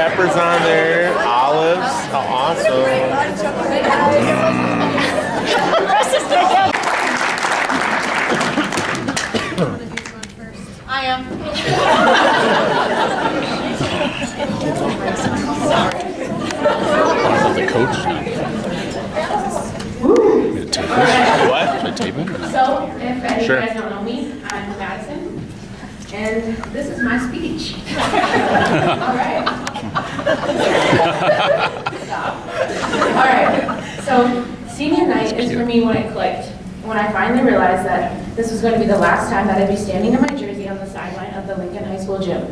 peppers on there, olives. How awesome. I am. The coach. What? Should I tape it? So, if any of you Sure. guys don't know me, I'm Madison, and this is my speech. All right. All right. So, senior night is for me when it clicked. When I finally realized that this was going to be the last time that I'd be standing in my jersey on the sideline of the Lincoln High School gym.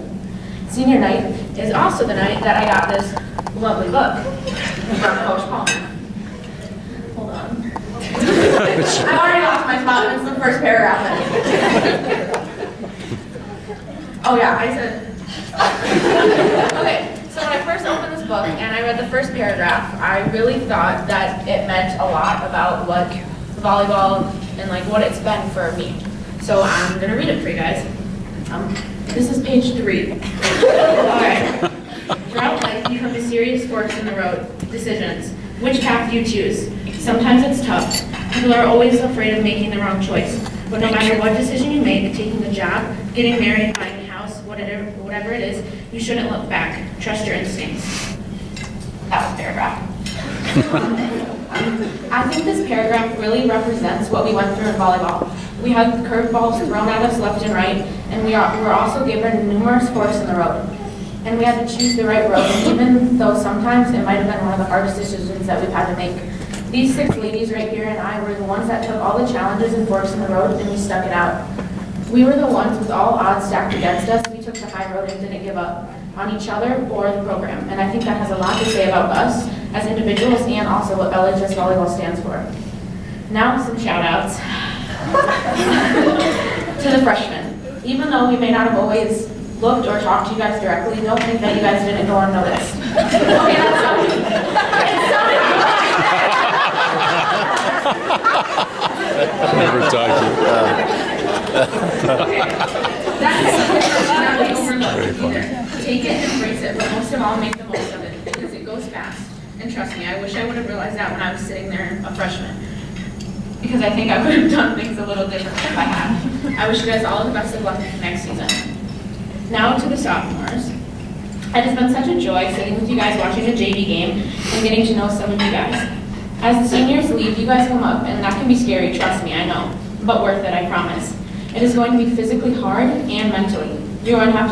Senior night is also the night that I got this lovely book from Coach Palmer. Hold on. I already lost my spot. It's the first paragraph. Oh yeah, I said. Okay, so when I first opened this book and I read the first paragraph, I really thought that it meant a lot about what volleyball and like what it's been for me. So I'm gonna read it for you guys. This is page 3. Alright. Throughout life, you come to serious forks in the road. Decisions. Which path do you choose? Sometimes it's tough. People are always afraid of making the wrong choice. But no matter what decision you make, taking the job, getting married, buying a house, whatever it is, you shouldn't look back. Trust your instincts. That was a paragraph. I think this paragraph really represents what we went through in volleyball. We had curveballs thrown at us left and right, and we were also given numerous forks in the road. And we had to choose the right road, even though sometimes it might have been one of the hardest decisions that we've had to make. These 6 ladies right here and I were the ones that took all the challenges and forks in the road, and we stuck it out. We were the ones with all odds stacked against us. We took the high road and didn't give up on each other or the program. And I think that has a lot to say about us as individuals and also what LHS Volleyball stands for. Now some shout outs to the freshmen. Even though we may not have always looked or talked to you guys directly, don't think that you guys didn't go unnoticed. Okay, that's something. Never talked to you. Okay. That's something that should not be overlooked either. Take it and embrace it, but most of all, make the most of it, because it goes fast. And trust me, I wish I would have realized that when I was sitting there a freshman. Because I think I would have done things a little different if I had. I wish you guys all the best of luck next season. Now to the sophomores. It has been such a joy sitting with you guys watching a JV game and getting to know some of you guys. As the seniors leave, you guys come up, and that can be scary, trust me, I know. But worth it, I promise. It is going to be physically hard and mentally. You are going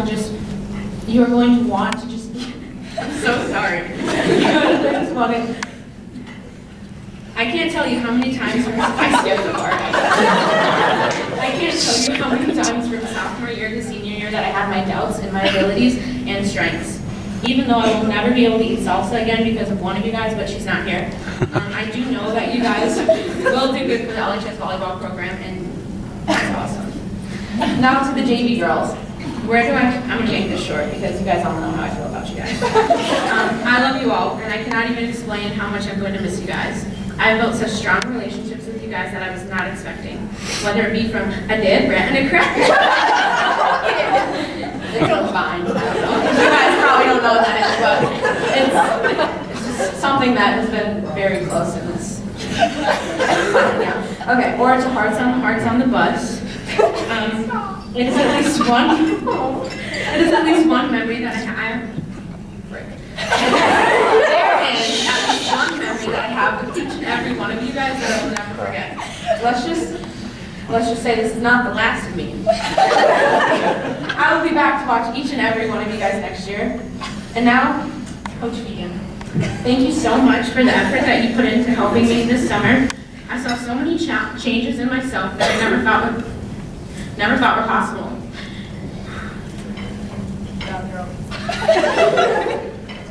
to want to just I'm so sorry. I can't tell you how many times I skipped the part. I can't tell you how many times from sophomore year to senior year that I had my doubts in my abilities and strengths. Even though I will never be able to eat salsa again because of one of you guys, but she's not here. I do know that you guys will do good for the LHS volleyball program, and that's awesome. Now to the JV girls. I'm gonna make this short because you guys all know how I feel about you guys. I love you all, and I cannot even explain how much I'm going to miss you guys. I've built such strong relationships with you guys that I was not expecting. Whether it be from a dead rat and a cracker. It's fine. I don't know. You guys probably don't know what that is, but it's just something that has been very close in this. Yeah. Okay, or to hearts on the bus. It is at least one memory that I have. There is at least one memory that I have with each and every one of you guys that I will never forget. Let's just say this is not the last of me. I will be back to watch each and every one of you guys next year. And now, Coach Vegan, thank you so much for the effort that you put into helping me this summer. I saw so many changes in myself that I never thought were possible.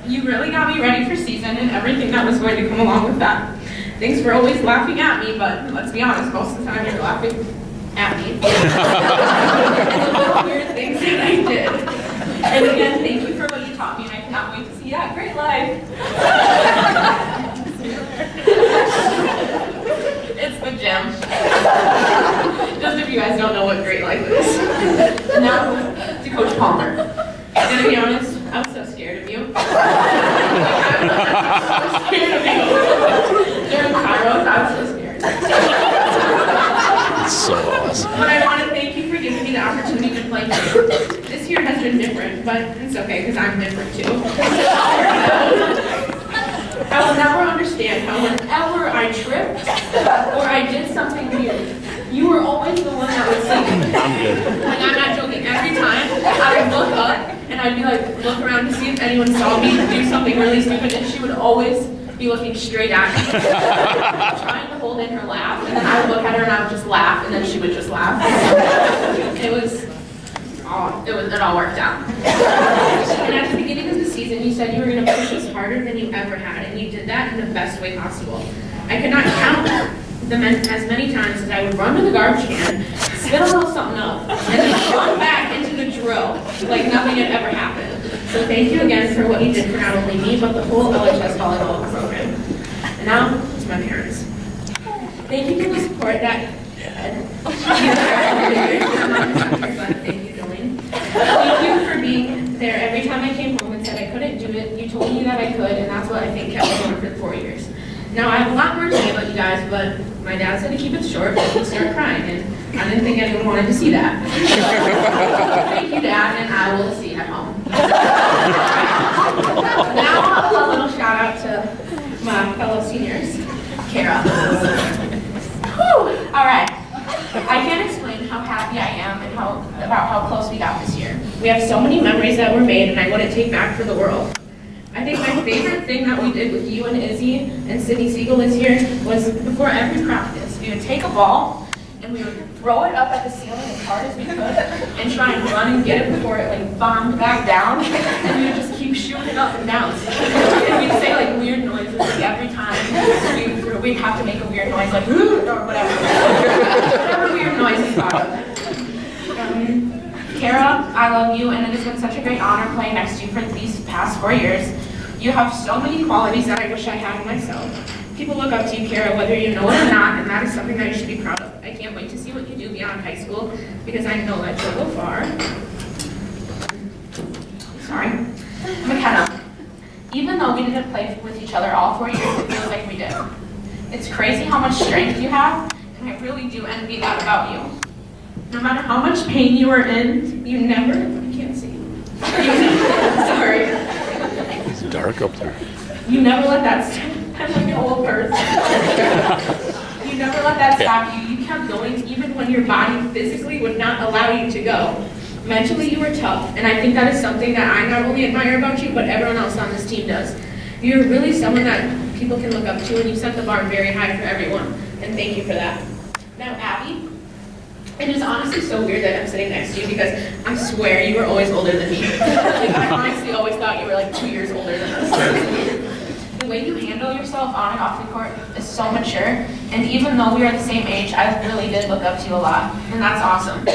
You really got me ready for season and everything that was going to come along with that. Thanks for always laughing at me, but let's be honest, most of the time you're laughing at me. And the little weird things that I did. And again, thank you for what you taught me, and I cannot wait to see that great life. It's the gym. Just if you guys don't know what great life is. Now to Coach Palmer. I'm gonna be honest, I was so scared of you. but it's okay because I'm different too. I will never understand how whenever I tripped or I did something weird, you were always the one that would see me. I'm good. Like, I'm not joking. Every time I would look up and I'd be like, look around to see if anyone saw me do something really stupid, and she would always be looking straight at me, trying to hold in her laugh, and then I would look at her and I would just laugh, and then she would just laugh. It all worked out. And at the beginning of the season, you said you were going to push us harder than you ever had, and you did that in the best way possible. I could not count them as many times as I would run to the garbage can, spit a little something up, and then run back into the drill like nothing had ever happened. So thank you again for what you did for not only me, but the whole LHS volleyball program. And now, to my parents. Thank you for the support that... Thank you, Jolene. Thank you for being there every time I came home and said I couldn't do it. You told me that I could, and that's what I think kept me going for 4 years. Now, I have a lot more to say about you guys, but my dad said to keep it short, but he'd start crying, and I didn't think anyone wanted to see that. Thank you, Dad, and I will see you at home. Now, a little shout out to my fellow seniors, Kara. Whew. All right. I can't explain how happy I am and about how close we got this year. We have so many memories that were made, and I wouldn't take back for the world. I think my favorite thing that we did with you and Izzy and Sydney Siegel this year was before every practice, we would take a ball and we would throw it up at the ceiling as hard as we could and try and run and get it before it like bombed back down, and we would just keep shooting it up and down. And we'd say like weird noises like every time we'd have to make a weird noise like or whatever weird noise we thought of. Kara, I love you, and it has been such a great honor playing next to you for these past 4 years. You have so many qualities that I wish I had myself. People look up to you, Kara, whether you know it or not, and that is something that you should be proud of. I can't wait to see what you do beyond high school, because I know that you'll go far. Sorry. McKenna, even though we didn't play with each other all 4 years, it feels like we did. It's crazy how much strength you have, and I really do envy that about you. No matter how much pain you are in, you never, I can't see. Sorry. It's dark up there. You never let that stop. I'm like an old person. You never let that stop you. You kept going even when your body physically would not allow you to go. Mentally, you were tough, and I think that is something that I not only admire about you, but everyone else on this team does. You're really someone that people can look up to, and you set the bar very high for everyone, and thank you for that. Now, Abby, it is honestly so weird that I'm sitting next to you because I swear you were always older than me. Like, I honestly always thought you were like 2 years older than us. The way you handle yourself on and off the court is so mature, and even though we are the same age, I really did look up to you a lot, and that's awesome.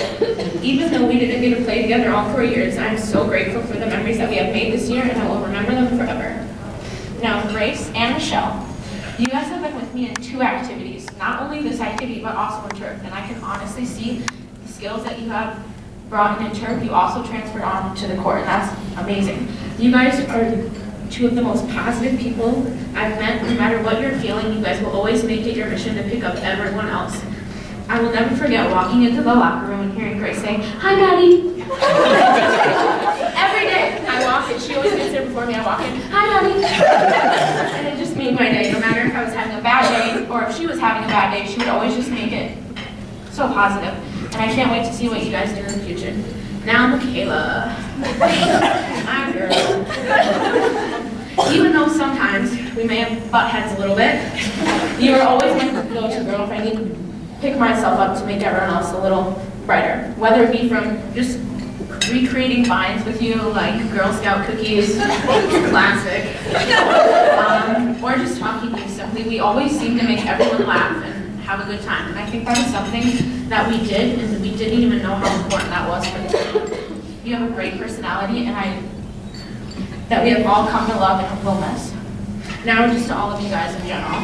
Even though we didn't get to play together all 4 years, I'm so grateful for the memories that we have made this year, and I will remember them forever. Now, Grace and Michelle, you guys have been with me in 2 activities, not only this activity, but also in turf, and I can honestly see the skills that you have brought in turf, you also transferred on to the court, and that's amazing. You guys are 2 of the most positive people I've met. No matter what you're feeling, you guys will always make it your mission to pick up everyone else. I will never forget walking into the locker room and hearing Grace say, "Hi, Maddie." Every day I walk in, she always gets there before me, I walk in, "Hi, Maddie." And it just made my day. No matter if I was having a bad day or if she was having a bad day, she would always just make it so positive. And I can't wait to see what you guys do in the future. Now, Michaela. My girl. Even though sometimes we may have butt heads a little bit, you are always my go-to girl if I need to pick myself up to make everyone else a little brighter. Whether it be from just recreating vines with you, like Girl Scout cookies, classic, or just talking to you simply. We always seem to make everyone laugh and have a good time. And I think that is something that we did, and we didn't even know how important that was for the team. You have a great personality, and that we have all come to love and will miss. Now, just to all of you guys in general,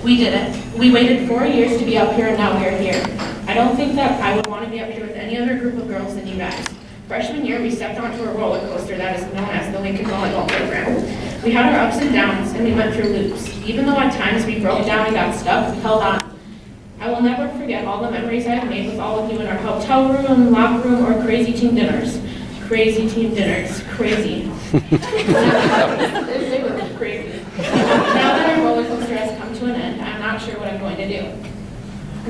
we did it. We waited 4 years to be up here, and now we are here. I don't think that I would want to be up here with any other group of girls than you guys. Freshman year, we stepped onto a roller coaster that is known as the Lincoln Volleyball Program. We had our ups and downs, and we went through loops. Even though at times we broke down and got stuck, we held on. I will never forget all the memories I have made with all of you in our hotel room, locker room, or crazy team dinners. Crazy team dinners. crazy. It was crazy. Now that our roller coaster has come to an end, I'm not sure what I'm going to do.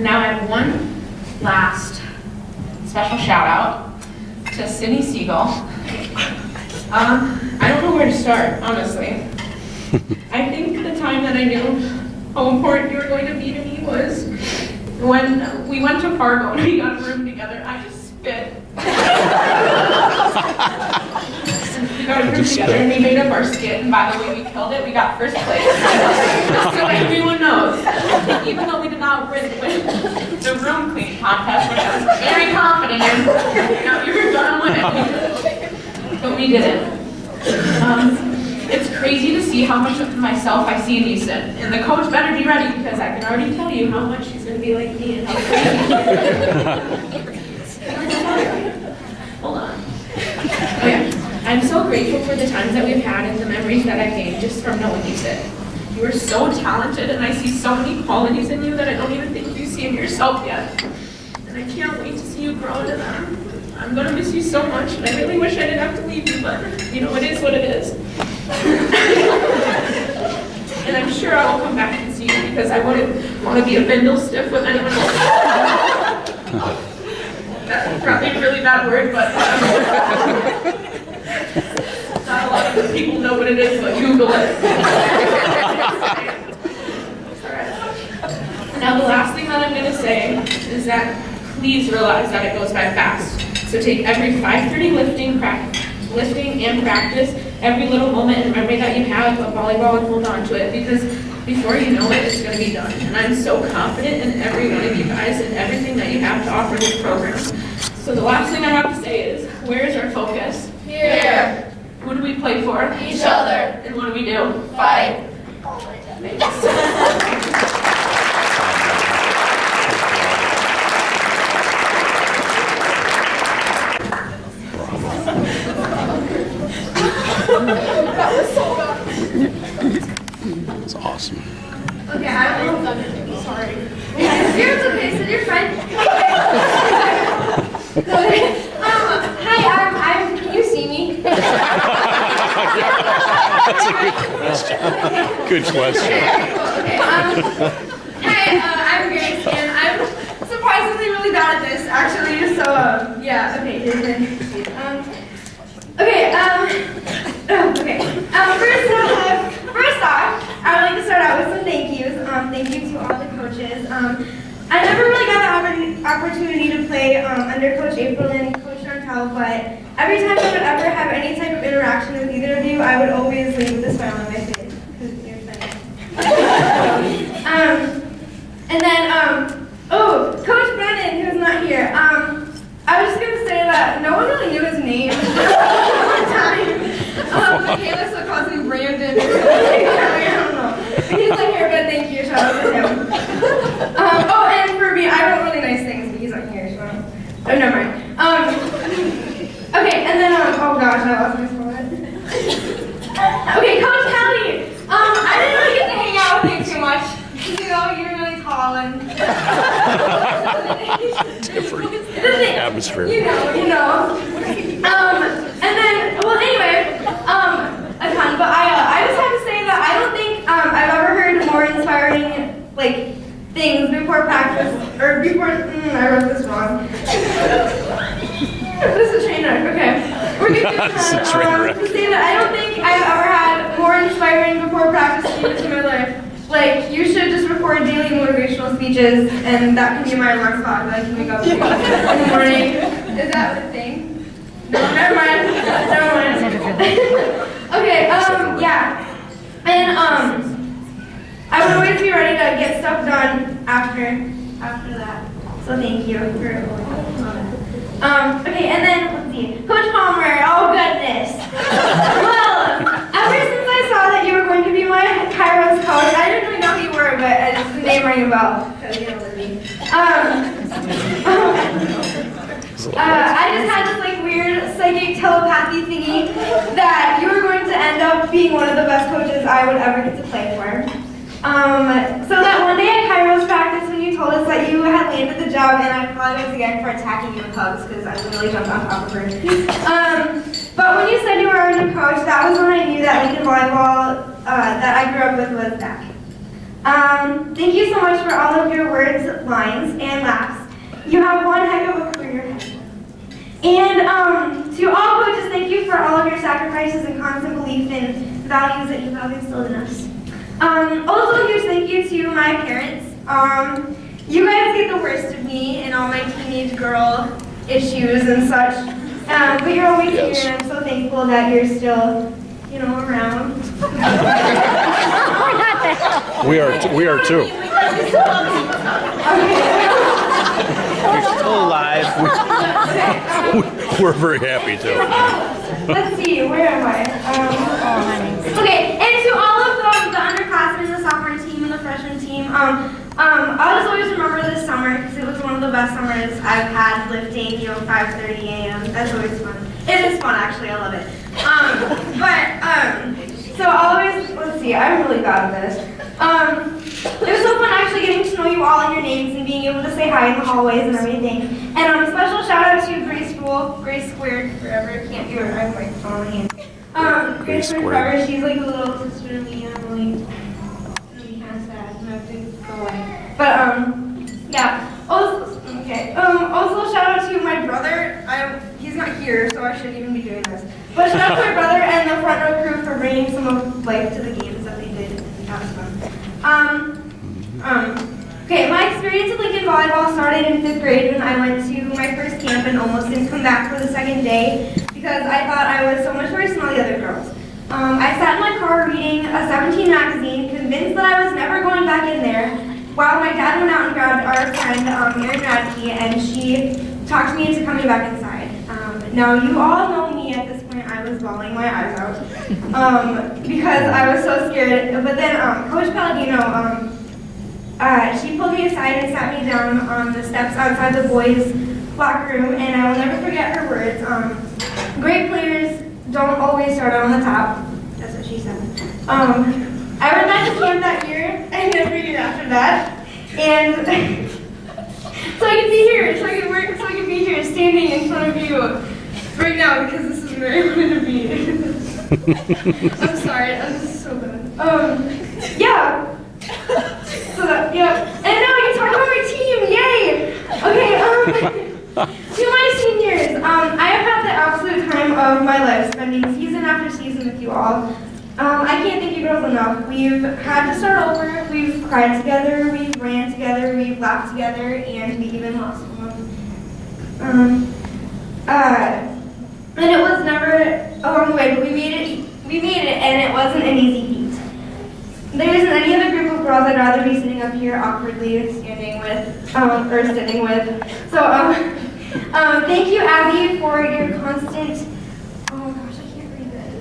Now I have one last special shout out to Sydney Siegel. I don't know where to start, honestly. I think the time that I knew how important you were going to be to me was when we went to Fargo and we got a room together. I just spit. We got a room together and we made up our skit, and by the way, we killed it. We got first place. So everyone knows. Even though we did not win the room cleaning contest, which I was very confident in, you were gonna win. But we didn't. It's crazy to see how much of myself I see in Easton. And the coach better be ready because I can already tell you how much she's gonna be like me and how crazy she is. Hold on. Okay. I'm so grateful for the times that we've had and the memories that I've gained just from knowing Easton. You are so talented and I see so many qualities in you that I don't even think you see in yourself yet. And I can't wait to see you grow into them. I'm gonna miss you so much, and I really wish I didn't have to leave you, but you know, it is what it is. And I'm sure I will come back and see you because I wouldn't want to be a bindle stiff with anyone else. That's probably a really bad word, but not a lot of people know what it is, but Google it. Alright. Now the last thing that I'm gonna say is that please realize that it goes by fast. So take every 5:30 lifting and practice every little moment and memory that you have of volleyball and hold on to it, because before you know it, it's going to be done. And I'm so confident in every one of you guys and everything that you have to offer this program. So the last thing I have to say is, where is our focus? Here. Who do we play for? Each other. And what do we do? Fight. That was so good. That's awesome. Okay, I will. Sorry. It's okay, so you're fine. Okay. Hi, I'm. Can you see me? That's a good question. Good question. Okay. Hi, I'm Grace, and I'm surprisingly really bad at this, actually. So, yeah. Okay. Okay. Okay. First off, I would like to start out with some thank yous. Thank you to all the coaches. I never really got the opportunity to play under Coach April and Coach Chantal, but every time I would ever have any type of interaction with either of you, I would always leave with a smile on my face, because you're funny. And then, Coach Brennan, who's not here, I was just going to say that no one really knew his name at one time. Michaela still calls him Brandon. I don't know. He's not here, but thank you. Shout out to him. And for me, I wrote really nice things, but he's not here, so. Oh, never mind. Okay, and then, oh gosh, I lost my spot. Okay, Coach Kelly. I didn't really get to hang out with you too much. You know, you're really tall and. Different atmosphere. You know. And then, well, anyway, a ton. But I just have to say that I don't think I've ever heard more inspiring, like, things before practice, or before, I wrote this wrong. This is a train wreck, okay. We're going to This is a train wreck. to say that I don't think I've ever had more inspiring before practice speeches in my life. Like, you should just record daily motivational speeches, and that can be my alarm clock that I can wake up to in the morning. Is that a thing? No, never mind. Okay, yeah. And, I would always be ready to get stuff done after that. So thank you for okay, and then, let's see. Coach Palmer, oh goodness. Well, ever since I saw that you were going to be my Kairos coach, I didn't really know who you were, but it's the name rang a bell, because you know Lizzie. I just had this like weird psychic telepathy thingy that you were going to end up being one of the best coaches I would ever get to play for. So that one day at Kairos practice when you told us that you had landed the job, and I apologize again for attacking you with hugs because I literally jumped on top of her. But when you said you were our new coach, that was when I knew that Lincoln Volleyball that I grew up with was back. Thank you so much for all of your words, lines, and laughs. You have one heck of a career ahead. And to all coaches, thank you for all of your sacrifices and constant belief in the values that you have instilled in us. Also, a huge thank you to my parents. You guys get the worst of me and all my teenage girl issues and such. But you're always here, and I'm so thankful that you're still, you know, around. We are too. You're still alive. We're very happy too. Let's see, where am I? Okay, and to all of the underclassmen, the sophomore team, and the freshman team, I'll just always remember this summer because it was one of the best summers I've had lifting, 5:30 a.m. That's always fun. It is fun, actually, I love it. So I'll always, let's see, I'm really bad at this. It was so fun actually getting to know you all and your names and being able to say hi in the hallways and everything. And special shout out to Grace Squared, forever, can't do it, I have my phone in my hand. Grace Squared forever, she's like a little sister to me, and I'm really kind of sad, and I have to go away. But, yeah, also shout out to my brother, he's not here, so I shouldn't even be doing this. But shout out to my brother and the front row crew for bringing some of life to the games that they did. That was fun. Okay, my experience at Lincoln Volleyball started in 5th grade when I went to my first camp and almost didn't come back for the second day because I thought I was so much worse than all the other girls. I sat in my car reading a 17 magazine, convinced that I was never going back in there, while my dad went out and grabbed our friend, Mary Radke, and she talked me into coming back inside. Now, you all know me at this point. I was bawling my eyes out because I was so scared. But then Coach Palladino, she pulled me aside and sat me down on the steps outside the boys' locker room, and I will never forget her words. Great players don't always start out on the top. That's what she said. I went back to camp that year and every year after that, and so I can be here, so I can work, so I can be here standing in front of you right now because this is where I wanted to be. I'm sorry, I'm just so bad. Yeah. So that, yeah. And now you talk about my team, yay! Okay, to my seniors, I have had the absolute time of my life spending season after season with you all. I can't thank you girls enough. We've had to start over, we've cried together, we've ran together, we've laughed together, and we even lost one. And it was never along the way, but we made it, and it wasn't an easy feat. There isn't any other group of girls I'd rather be sitting up here awkwardly standing with, or sitting with. So, thank you, Abby, for your constant, oh my gosh, I can't read this.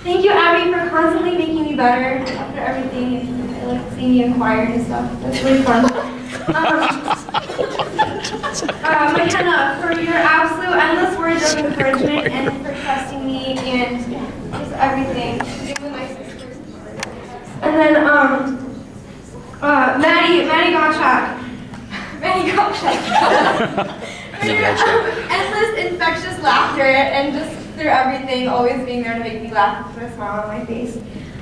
Thank you, Abby, for constantly making me better after everything, and I like seeing you in choir and stuff. That's really fun. McKenna, for your absolute endless words of encouragement and for trusting me and just everything. You're the nicest person. And then, Maddie Gottschalk. For your endless infectious laughter and just through everything, always being there to make me laugh and put a smile on my face.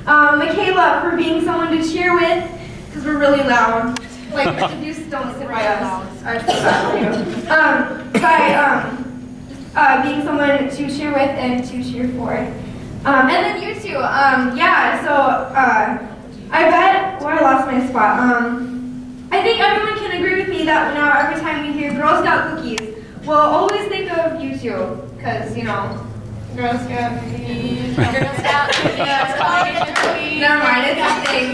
Michaela, for being someone to cheer with, because we're really loud. Like, if you don't sit by us, I feel bad for you. By being someone to cheer with and to cheer for. And then you two, yeah, so, I bet, I lost my spot. I think everyone can agree with me that now every time we hear Girl Scout cookies, we'll always think of you two, because, Girl Scout cookies, Girl Scout cookies, never mind, it's a thing.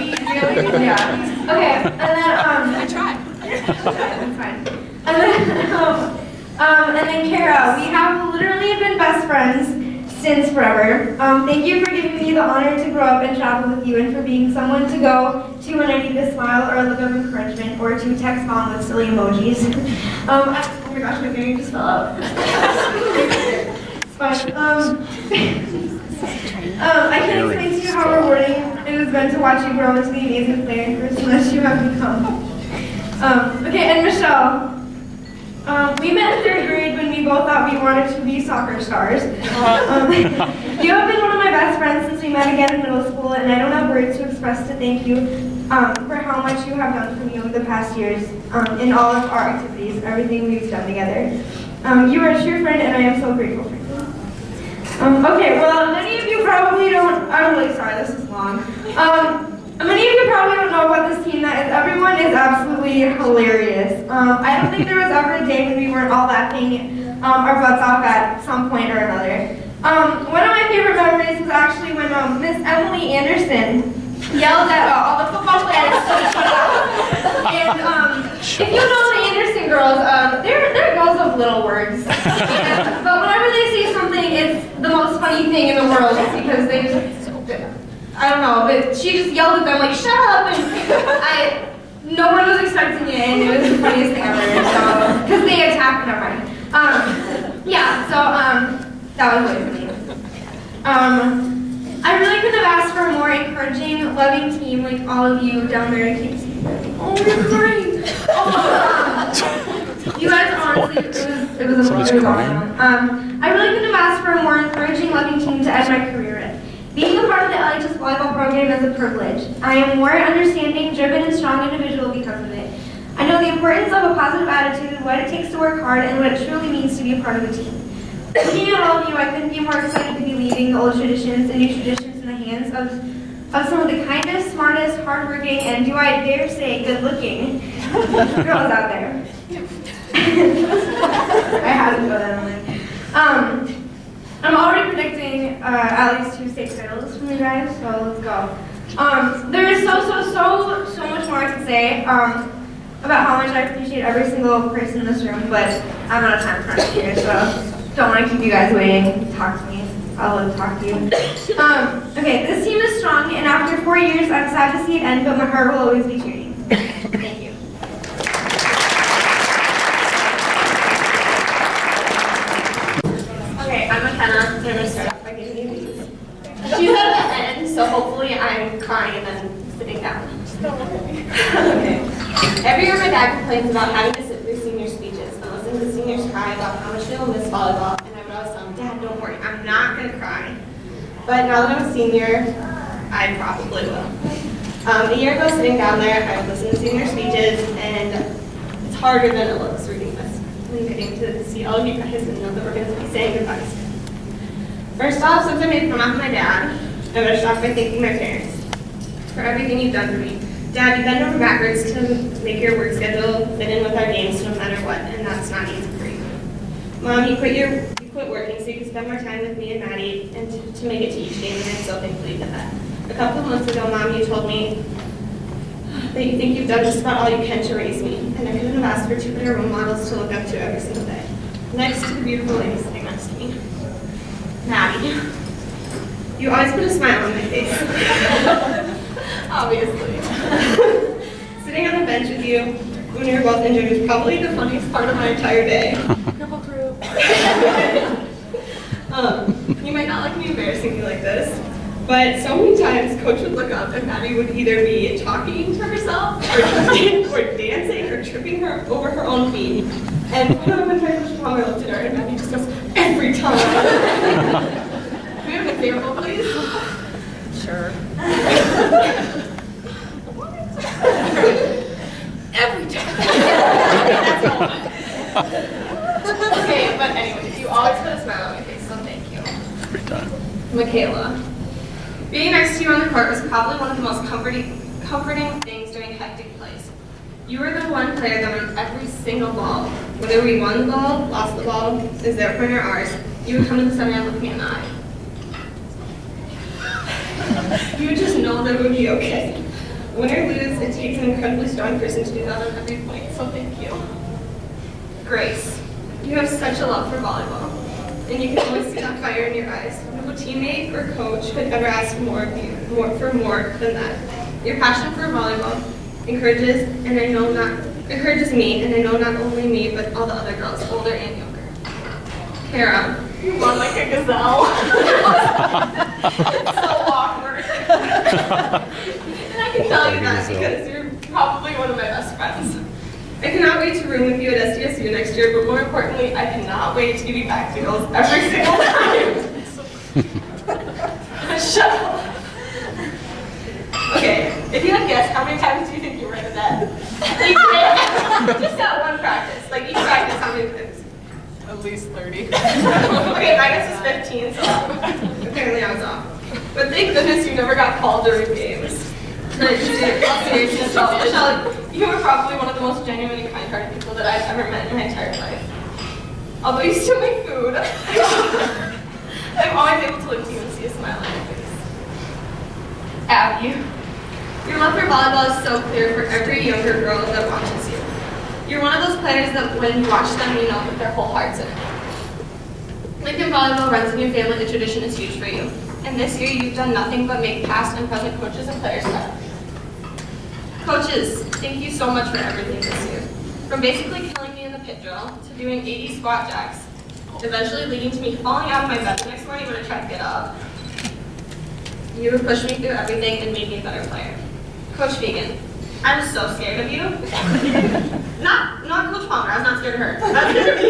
Yeah. Okay, and then, I tried. That's fine. And then Kara, we have literally been best friends since forever. Thank you for giving me the honor to grow up and travel with you and for being someone to go to when I need a smile or a look of encouragement or to text mom with silly emojis. Oh my gosh, my earring just fell out. It's fine. I can't explain to you how rewarding it has been to watch you grow into the amazing player and person that you have become. Okay, and Michelle. We met in 3rd grade when we we both thought we wanted to be soccer stars. You have been one of my best friends since we met again in middle school, and I don't have words to express to thank you for how much you have done for me over the past years in all of our activities, everything we've done together. You are a true friend, and I am so grateful for you. Okay, well, many of you probably don't, I'm really sorry, this is long. Many of you probably don't know about this team, that is, everyone is absolutely hilarious. I don't think there was ever a day when we weren't all laughing our butts off at some point or another. One of my favorite memories was actually when Miss Emily Anderson yelled at all the football players to shut up. And if you know the Anderson girls, they're girls of little words. But whenever they say something, it's the most funny thing in the world because they just, I don't know, but she just yelled at them like, shut up, and no one was expecting it, and it was the funniest thing ever, so, because they attacked, never mind. Yeah, so, that was really funny. I really couldn't have asked for a more encouraging, loving team like all of you down there. I keep seeing them. Oh, you're great. You guys, honestly, it was awesome. I really couldn't have asked for a more encouraging, loving team to end my career in. Being a part of the LHS volleyball program is a privilege. I am a more understanding, driven, and strong individual because of it. I know the importance of a positive attitude, what it takes to work hard, and what it truly means to be a part of a team. Looking at all of you, I couldn't be more excited to be leading the old traditions and new traditions in the hands of some of the kindest, smartest, hardworking, and do I dare say, good-looking girls out there. I had to go that way. I'm already predicting at least 2 state titles from you guys, so let's go. There is so much more I can say about how much I appreciate every single person in this room, but I'm out of time for next year, so don't want to keep you guys waiting. Talk to me. I'll love to talk to you. Okay, this team is strong, and after 4 years, I'm sad to see it end, but my heart will always be cheering. Thank you. Okay, I'm McKenna, and I'm going to start off by giving you these. She's at the end, so hopefully I'm crying and then sitting down. Okay. Every year my dad complains about having to sit through senior speeches and listen to seniors cry about how much they'll miss volleyball, and I would always tell him, Dad, don't worry, I'm not going to cry. But now that I'm a senior, I probably will. A year ago, sitting down there, I would listen to senior speeches, and it's harder than it looks reading this. I'm getting to see all of you guys and know that we're going to be saying goodbyes. First off, since I made fun of my dad, I'm going to start by thanking my parents for everything you've done for me. Dad, you bend over backwards to make your work schedule fit in with our games no matter what, and that's not easy for you. Mom, you quit working so you could spend more time with me and Maddie and to make it to each game, and I'm so thankful you did that. A couple of months ago, Mom, you told me that you think you've done just about all you can to raise me, and I couldn't have asked for 2 better role models to look up to every single day. Next to the beautiful lady sitting next to me, Maddie. You always put a smile on my face. Obviously. Sitting on the bench with you when we were both injured was probably the funniest part of my entire day. You might not like me embarrassing you like this, but so many times Coach would look up and Maddie would either be talking to herself or dancing or tripping her over her own feet. And one time Coach Palmer looked at her and Maddie just goes, every time. Can we have an example, please? Sure. Every time. Okay, but anyways, you always put a smile on my face, so thank you. Every time. Michaela. Being next to you on the court was probably one of the most comforting things during hectic plays. You were the one player that on every single ball, whether we won the ball, lost the ball, is their point or ours, you would come to the center and look me in the eye. You would just know that it would be okay. Win or lose, it takes an incredibly strong person to do that on every point, so thank you. Grace, you have such a love for volleyball, and you can always see that fire in your eyes. No teammate or coach could ever ask more of you, for more than that. Your passion for volleyball encourages me, and I know not only me, but all the other girls, older and younger. Kara, you run like a gazelle. It's so awkward. And I can tell you that because you're probably one of my best friends. I cannot wait to room with you at SDSU next year, but more importantly, I cannot wait to give you back deals every single time. Shut up. Okay, if you had guessed, how many times do you think you were in a net? Each day? Just that one practice. Like each practice, how many times? At least 30. Okay, my guess is 15, so apparently I was off. But thank goodness you never got called during games. Michelle, you are probably one of the most genuine and kind-hearted people that I've ever met in my entire life. Although you still make food, I'm always able to look to you and see a smile on your face. Abby, your love for volleyball is so clear for every younger girl that watches you. You're one of those players that when you watch them, you know that their whole heart's in it. Lincoln Volleyball runs in your family, the tradition is huge for you. And this year, you've done nothing but make past and present coaches and players proud. Coaches, thank you so much for everything this year. From basically killing me in the pit drill, to doing 80 squat jacks, eventually leading to me falling out of my bed the next morning when I tried to get up. You have pushed me through everything and made me a better player. Coach Vegan, I'm so scared of you. Not Coach Palmer, I was not scared of her. I was scared of you.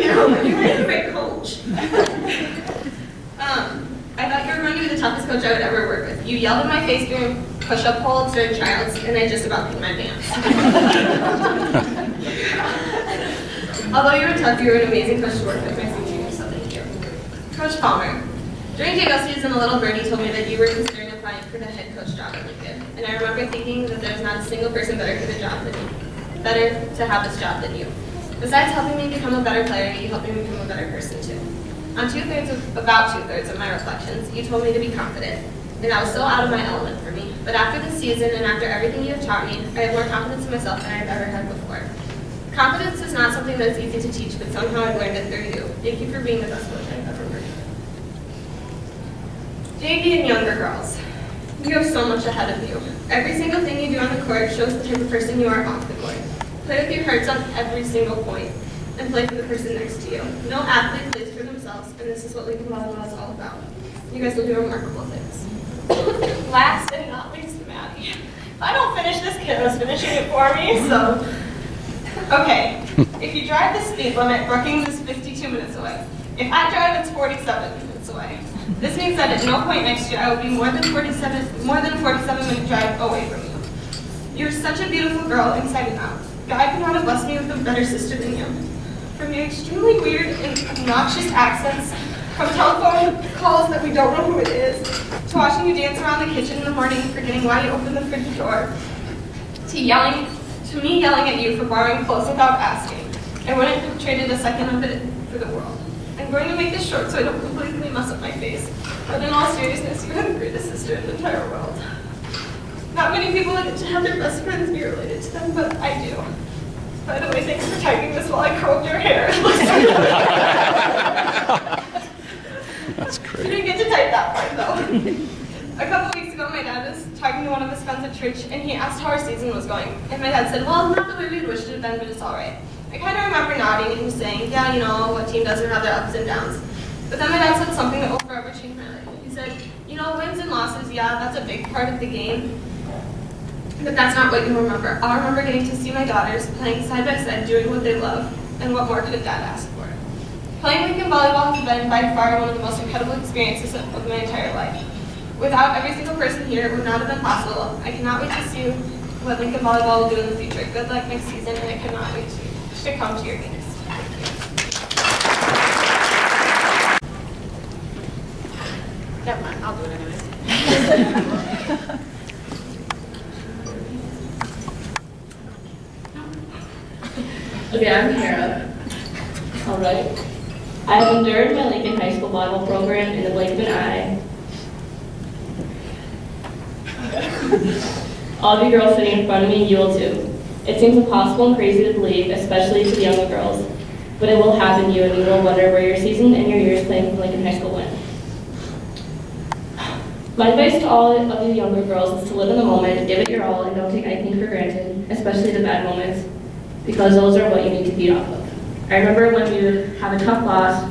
You were a great coach. I thought you were going to be the toughest coach I would ever work with. You yelled in my face during push-up holds during tryouts, and I just about peed my pants. Although you were tough, you were an amazing coach to work with my senior year, so thank you. Coach Palmer, during JO season, a little birdie told me that you were considering applying for the head coach job at Lincoln, and I remember thinking that there's not a single person better for the job than you, better to have this job than you. Besides helping me become a better player, you helped me become a better person too. On about two-thirds of my reflections, you told me to be confident, and that was so out of my element for me. But after this season and after everything you have taught me, I have more confidence in myself than I've ever had before. Confidence is not something that is easy to teach, but somehow I've learned it through you. Thank you for being the best coach I've ever worked with. JV and younger girls, you have so much ahead of you. Every single thing you do on the court shows the type of person you are off the court. Play with your hearts on every single point, and play for the person next to you. No athlete plays for themselves, and this is what Lincoln Volleyball is all about. You guys will do remarkable things. Last and not least, Maddie. If I don't finish this, kiddo's finishing it for me, so. Okay, if you drive the speed limit, Brookings is 52 minutes away. If I drive, it's 47 minutes away. This means that at no point next year I will be more than a 47-minute drive away from you. You're such a beautiful girl inside and out. God could not have blessed me with a better sister than you. From your extremely weird and obnoxious accents, from telephone calls that we don't know who it is, to watching you dance around the kitchen in the morning, forgetting why you opened the fridge door, to me yelling at you for borrowing clothes without asking. I wouldn't have traded a second of it for the world. I'm going to make this short so I don't completely mess up my face. But in all seriousness, you have the greatest sister in the entire world. Not many people get to have their best friends be related to them, but I do. By the way, thanks for typing this while I curled your hair. That's great. You didn't get to type that part, though. A couple weeks ago, my dad was talking to one of his friends at church, and he asked how our season was going. And my dad said, well, not the way we'd wished it had been, but it's all right. I kind of remember nodding and saying, yeah, you know, what team doesn't have their ups and downs. But then my dad said something that will forever change my life. He said, you know, wins and losses, yeah, that's a big part of the game. But that's not what you remember. I'll remember getting to see my daughters playing side by side, doing what they love, and what more could a dad ask for? Playing Lincoln Volleyball has been by far one of the most incredible experiences of my entire life. Without every single person here, it would not have been possible. I cannot wait to see what Lincoln Volleyball will do in the future. Good luck next season, and I cannot wait to come to your games. Never mind, I'll do it anyways. Okay, I'm Kara. All right. I have endured my Lincoln High School volleyball program in the blink of an eye. All of you girls sitting in front of me, you will too. It seems impossible and crazy to believe, especially to the younger girls, but it will happen to you, and you will wonder where your season and your years playing for Lincoln High School went. My advice to all of you younger girls is to live in the moment, give it your all, and don't take anything for granted, especially the bad moments, because those are what you need to feed off of. I remember when we would have a tough loss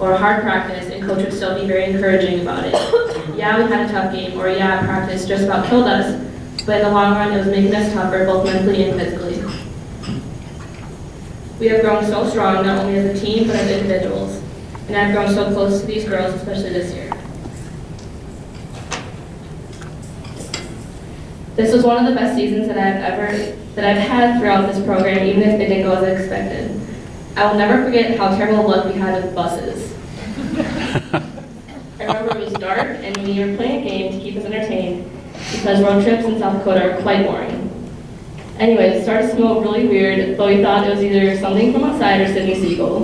or a hard practice, and coach would still be very encouraging about it. Yeah, we had a tough game, or yeah, practice just about killed us, but in the long run, it was making us tougher, both mentally and physically. We have grown so strong, not only as a team, but as individuals. And I've grown so close to these girls, especially this year. This was one of the best seasons that I've had throughout this program, even if it didn't go as expected. I will never forget how terrible luck we had with buses. I remember it was dark and we were playing a game to keep us entertained because road trips in South Dakota are quite boring. Anyways, it started to smell really weird, but we thought it was either something from outside or Sydney Siegel.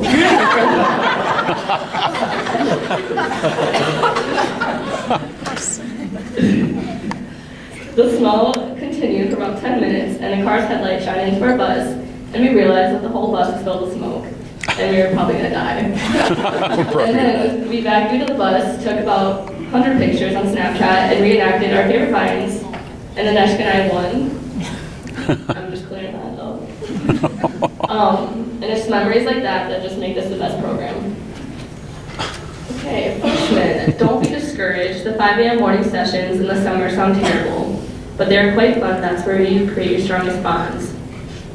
The smell continued for about 10 minutes, and the car's headlight shined into our bus, and we realized that the whole bus was filled with smoke, and we were probably gonna die. And then we vacuumed the bus, took about 100 pictures on Snapchat, and reenacted our favorite vines, and then Ashka and I won. I'm just clearing that up. And it's memories like that that just make this the best program. Okay, freshmen, don't be discouraged. The 5 a.m. morning sessions in the summer sound terrible, but they're quite fun. That's where you create your strongest bonds.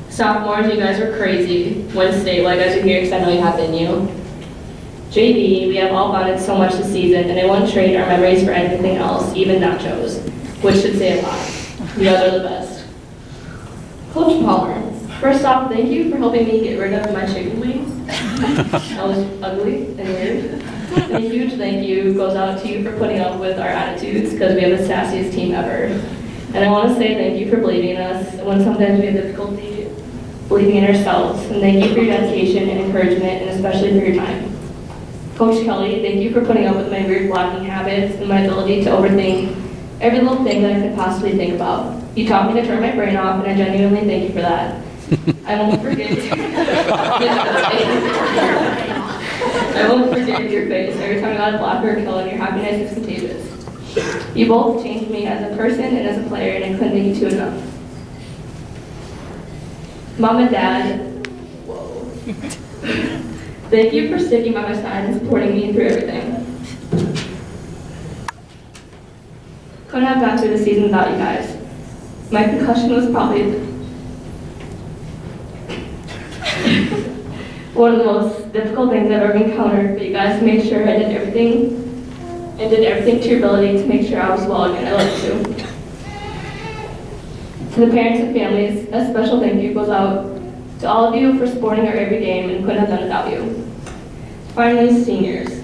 Sophomores, you guys are crazy. Win statewide, guys are here because I know you have in you. JV, we have all bonded so much this season, and I won't trade our memories for anything else, even nachos, which should say a lot. You guys are the best. Coach Palmer, first off, thank you for helping me get rid of my chicken wings. That was ugly and weird. And a huge thank you goes out to you for putting up with our attitudes because we have the sassiest team ever. And I want to say thank you for believing in us when sometimes we have difficulty believing in ourselves. And thank you for your dedication and encouragement, and especially for your time. Coach Kelly, thank you for putting up with my weird blocking habits and my ability to overthink every little thing that I could possibly think about. You taught me to turn my brain off, and I genuinely thank you for that. I won't forget. I won't forget your face every time I got a block or a kill, and your happiness is contagious. You both changed me as a person and as a player, and I couldn't thank you two enough. Mom and Dad, whoa. Thank you for sticking by my side and supporting me through everything. Couldn't have gone through the season without you guys. My concussion was probably one of the most difficult things I've ever encountered, but you guys made sure I did everything to your ability to make sure I was well again. I love you. To the parents and families, a special thank you goes out to all of you for supporting our every game and couldn't have done it without you. Finally, seniors.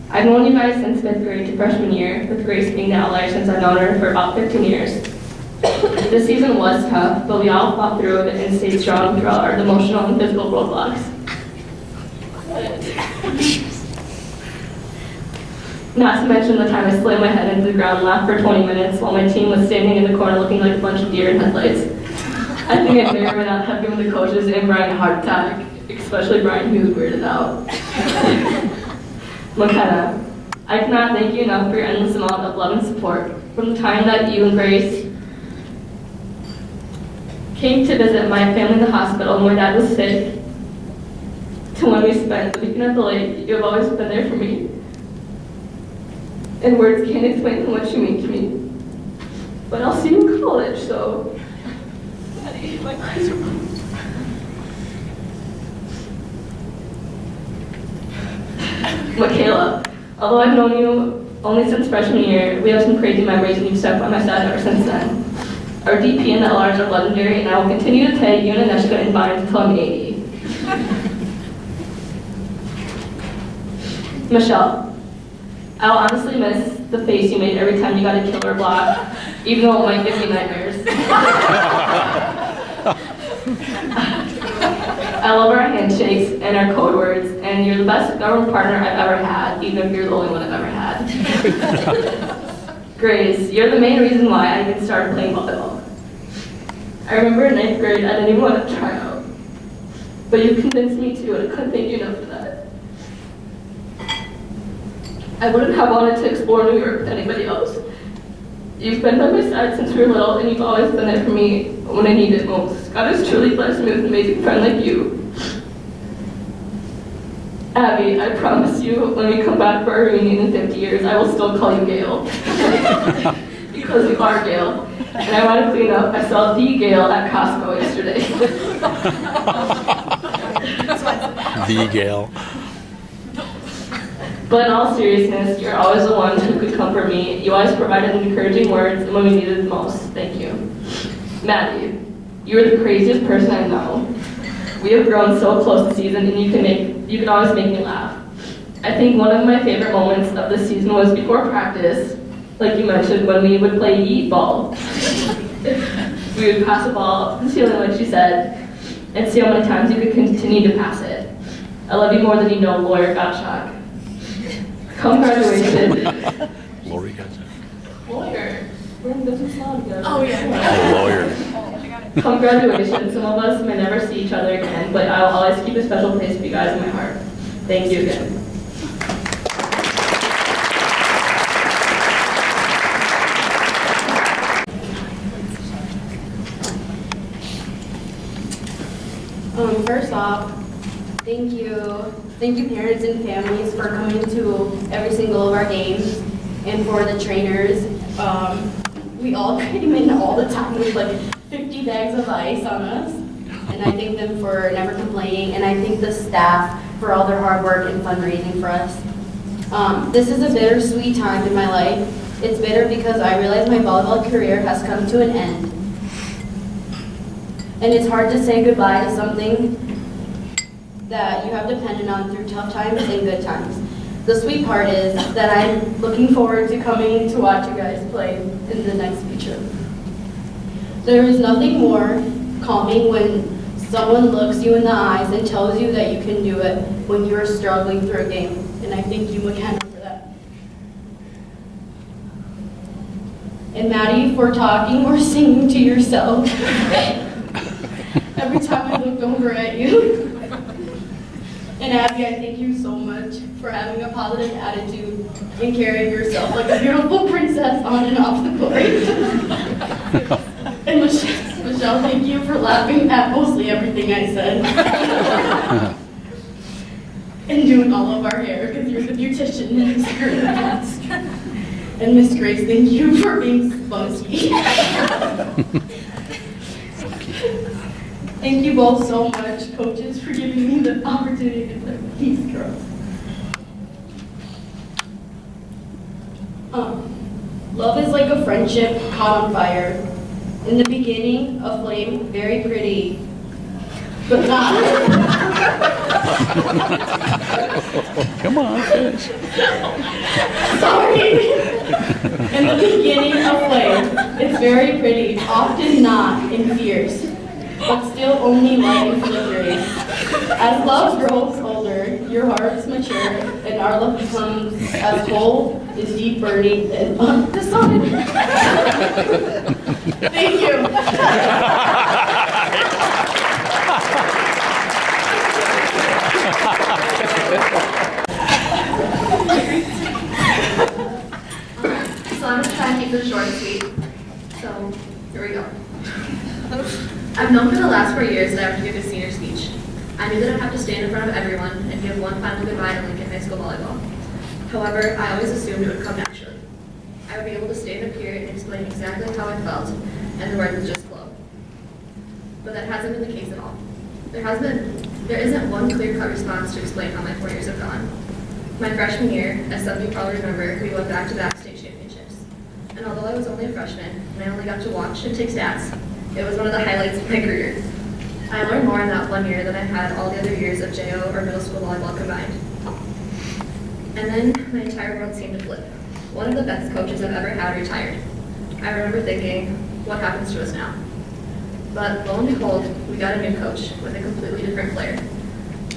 I've known you guys since 5th grade to freshman year, with Grace being the outlier since I've known her for about 15 years. This season was tough, but we all fought through it and stayed strong throughout our emotional and physical roadblocks. Not to mention the time I slammed my head into the ground and laughed for 20 minutes while my team was standing in the corner looking like a bunch of deer in headlights. I think I may or may not have given the coaches and Brian a heart attack, especially Brian, who was weirded out. McKenna, I cannot thank you enough for your endless amount of love and support. From the time that you and Grace came to visit my family in the hospital when my dad was sick, to when we spent the weekend at the lake, you have always been there for me. And words can't explain how much you mean to me. But I'll see you in college, so... Daddy, my eyes are closed. Michaela, although I've known you only since freshman year, we have some crazy memories and you've stuck by my side ever since then. Our DP and LRs are legendary, and I will continue to tag you and Aneshka in vines until I'm 80. Michelle, I'll honestly miss the face you made every time you got a killer block, even though it might give me nightmares. I love our handshakes and our code words, and you're the best government partner I've ever had, even if you're the only one I've ever had. Grace, you're the main reason why I even started playing volleyball. I remember in 9th grade, I didn't even want to try out, but you convinced me to, and I couldn't thank you enough for that. I wouldn't have wanted to explore New York with anybody else. You've been by my side since we were little, and you've always been there for me when I needed it most. God has truly blessed me with an amazing friend like you. Abby, I promise you, when we come back for our reunion in 50 years, I will still call you Gail. Because you are Gail. And I want to clean up, I saw the Gail at Costco yesterday. The Gail. But in all seriousness, you're always the ones who could comfort me. You always provided encouraging words when we needed it most. Thank you. Maddie, you are the craziest person I know. We have grown so close this season, and you can always make me laugh. I think one of my favorite moments of this season was before practice, like you mentioned, when we would play yeet ball. We would pass the ball up the ceiling, like she said, and see how many times you could continue to pass it. I love you more than you know, Lawyer Gottschalk. Come graduation. Lori got it. Lawyer. We're in business law together. Oh, yeah. Oh, lawyer. Come graduation, some of us may never see each other again, but I will always keep a special place for you guys in my heart. Thank you again. First off, thank you parents and families for coming to every single of our games, and for the trainers. We all came in all the time with like 50 bags of ice on us, and I thank them for never complaining, and I thank the staff for all their hard work and fundraising for us. This is a bittersweet time in my life. It's bitter because I realize my volleyball career has come to an end. And it's hard to say goodbye to something that you have depended on through tough times and good times. The sweet part is that I'm looking forward to coming to watch you guys play in the next future. There is nothing more calming when someone looks you in the eyes and tells you that you can do it when you are struggling through a game. And I thank you, McKenna, for that. And Maddie, for talking or singing to yourself every time I looked over at you. And Abby, I thank you so much for having a positive attitude and carrying yourself like a beautiful princess on and off the court. And Michelle, thank you for laughing at mostly everything I said. And doing all of our hair, because you're the beautician in the skirt. And Miss Grace, thank you for being spunky. Thank you both so much, coaches, for giving me the opportunity to play with these girls. Love is like a friendship caught on fire. In the beginning, a flame, very pretty, but not. Come on, finish. Sorry. In the beginning, a flame. It's very pretty, often not, and fierce, but still only light and flickering. As love grows older, your hearts mature, and our love becomes as cold, as deep burning, and undissolved. Thank you. So I'm gonna try and keep this short and sweet. So here we go. I've known for the last 4 years that I have to give a senior speech. I knew that I'd have to stand in front of everyone and give one final goodbye to Lincoln High School volleyball. However, I always assumed it would come naturally. I would be able to stand up here and explain exactly how I felt, and the words would just flow. But that hasn't been the case at all. There isn't one clear-cut response to explain how my 4 years have gone. My freshman year, as some of you probably remember, we went back-to-back state championships. And although I was only a freshman, and I only got to watch and take stats, it was one of the highlights of my career. I learned more in that 1 year than I had all the other years of JO or middle school volleyball combined. And then my entire world seemed to flip. One of the best coaches I've ever had retired. I remember thinking, what happens to us now? But lo and behold, we got a new coach with a completely different player.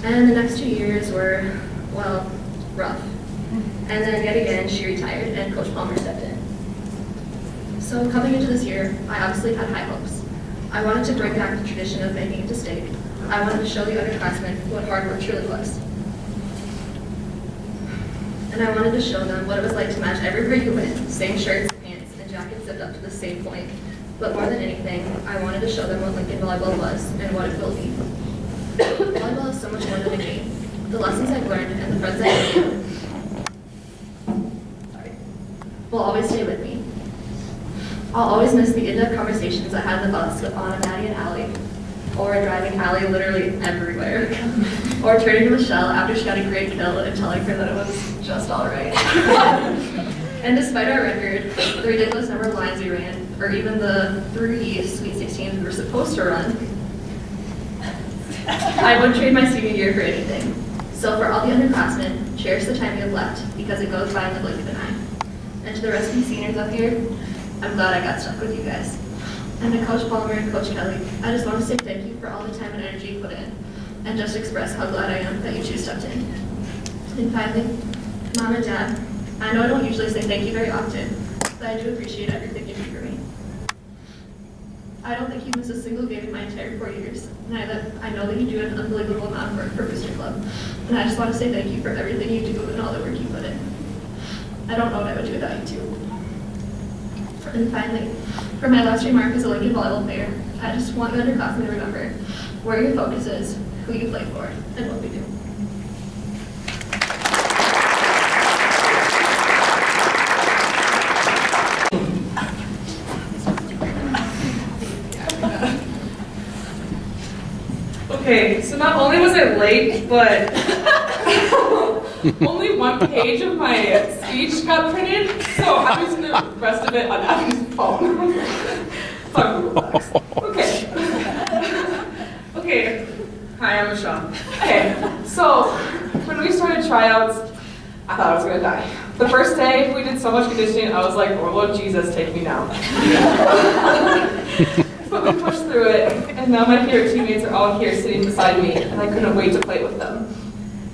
And the next 2 years were, well, rough. And then yet again, she retired and Coach Palmer stepped in. So coming into this year, I obviously had high hopes. I wanted to bring back the tradition of making it to state. I wanted to show the underclassmen what hard work truly was. And I wanted to show them what it was like to match everywhere you went, same shirts, pants, and jackets zipped up to the same point. But more than anything, I wanted to show them what Lincoln volleyball was and what it will be. Volleyball is so much more than a game. The lessons I've learned and the friends I've made will always stay with me. I'll always miss the in-depth conversations I had with us with Anna, Maddie, and Allie. or driving Allie literally everywhere, or turning to Michelle after she had a great kill and telling her that it was just alright. And despite our record, the ridiculous number of lines we ran, or even the 3 Sweet 16s we were supposed to run, I would trade my senior year for anything. So for all the underclassmen, cherish the time you have left, because it goes by in the blink of an eye. And to the rest of you seniors up here, I'm glad I got stuck with you guys. And to Coach Palmer and Coach Kelly, I just want to say thank you for all the time and energy you put in, and just express how glad I am that you two stepped in. And finally, Mom and Dad, I know I don't usually say thank you very often, but I do appreciate everything you do for me. I don't think you missed a single game in my entire 4 years, and I know that you do an unbelievable amount of work for Booster Club, and I just want to say thank you for everything you do and all the work you put in. I don't know what I would do without you two. And finally, for my last remark as a Lincoln volleyball player, I just want the underclassmen to remember where your focus is, who you play for, and what we do. Okay, so not only was I late, but only one page of my speech got printed, so I'm using the rest of it on Abby's phone. It's on Google Docs. Okay. Okay. Hi, I'm Michelle. Okay, so when we started tryouts, I thought I was gonna die. The first day, we did so much conditioning, I was like, oh, Lord Jesus, take me now. But we pushed through it, and now my favorite teammates are all here sitting beside me, and I couldn't wait to play with them.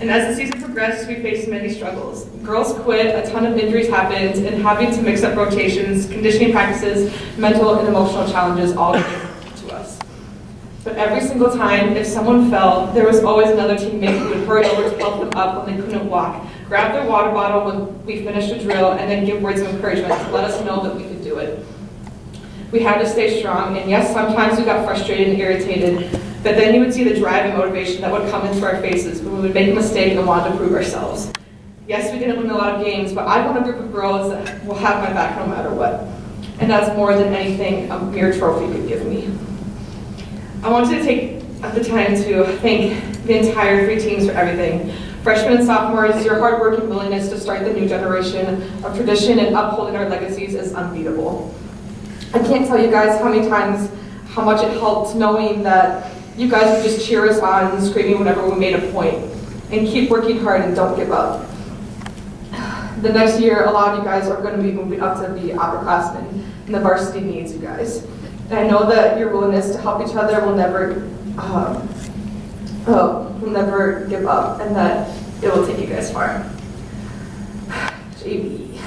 And as the season progressed, we faced many struggles. Girls quit, a ton of injuries happened, and having to mix up rotations, conditioning practices, mental and emotional challenges all came to us. But every single time, if someone fell, there was always another teammate who would hurry over to help them up when they couldn't walk, grab their water bottle when we finished a drill, and then give words of encouragement to let us know that we could do it. We had to stay strong, and yes, sometimes we got frustrated and irritated, but then you would see the drive and motivation that would come into our faces when we would make a mistake and wanted to prove ourselves. Yes, we didn't win a lot of games, but I want a group of girls that will have my back no matter what. And that's more than anything a mere trophy could give me. I wanted to take the time to thank the entire 3 teams for everything. Freshmen and sophomores, your hard work and willingness to start the new generation of tradition and upholding our legacies is unbeatable. I can't tell you guys how much it helped knowing that you guys would just cheer us on and screaming whenever we made a point. And keep working hard and don't give up. The next year, a lot of you guys are going to be moving up to be upperclassmen, and the varsity needs you guys. And I know that your willingness to help each other will never give up, and that it will take you guys far. JB.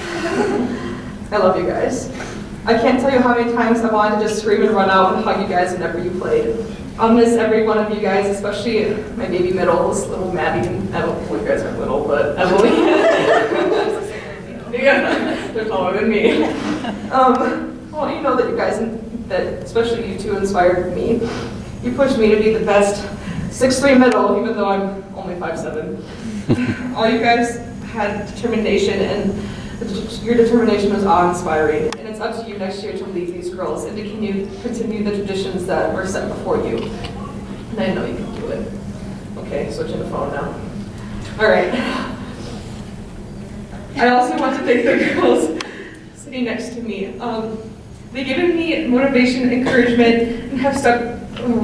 I love you guys. I can't tell you how many times I wanted to just scream and run out and hug you guys whenever you played. I'll miss every one of you guys, especially my baby middles, little Maddie and well, you guys aren't little, but Emily. Yeah, they're taller than me. Well, you know that you guys, that especially you two inspired me. You pushed me to be the best 6'3" middle, even though I'm only 5'7". All you guys had determination, and your determination was awe-inspiring. And it's up to you next year to lead these girls and to continue the traditions that were set before you. And I know you can do it. Okay, switching the phone now. All right. I also want to thank the girls sitting next to me. They've given me motivation, encouragement, and have stuck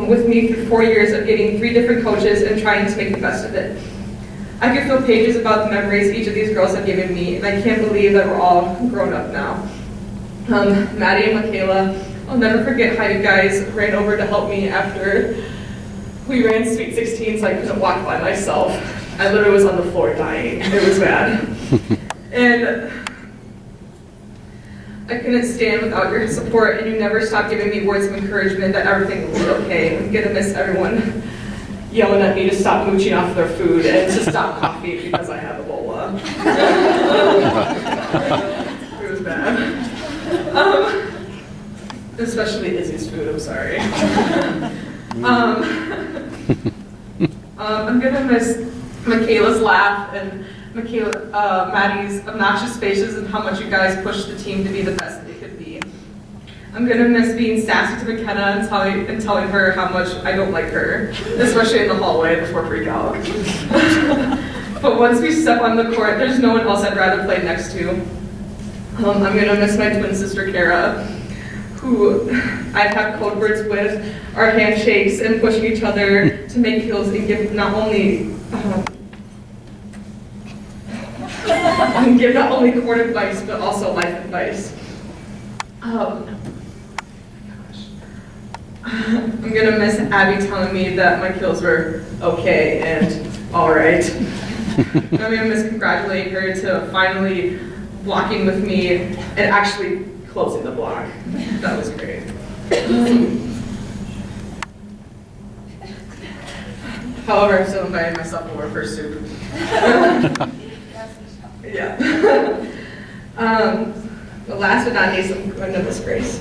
with me through 4 years of getting 3 different coaches and trying to make the best of it. I could fill pages about the memories each of these girls have given me, and I can't believe that we're all grown up now. Maddie and Michaela, I'll never forget how you guys ran over to help me after we ran Sweet 16, so I couldn't walk by myself. I literally was on the floor dying. It was bad. And I couldn't stand without your support, and you never stopped giving me words of encouragement that everything will be okay. I'm gonna miss everyone yelling at me to stop mooching off their food and to stop coffee because I have Ebola. It was bad. Especially Izzy's food, I'm sorry. I'm gonna miss Michaela's laugh and Maddie's obnoxious faces and how much you guys pushed the team to be the best that they could be. I'm gonna miss being sassy to McKenna and telling her how much I don't like her, especially in the hallway before pre-calc. But once we step on the court, there's no one else I'd rather play next to. I'm gonna miss my twin sister Kara, who I'd have code words with, our handshakes and pushing each other to make kills and give not only court advice, but also life advice. I'm gonna miss Abby telling me that my kills were okay and all right. I'm gonna miss congratulating her to finally blocking with me and actually closing the block. That was great. However, I'm still inviting myself over for soup. Yeah. But last but not least, I'm going to miss Grace.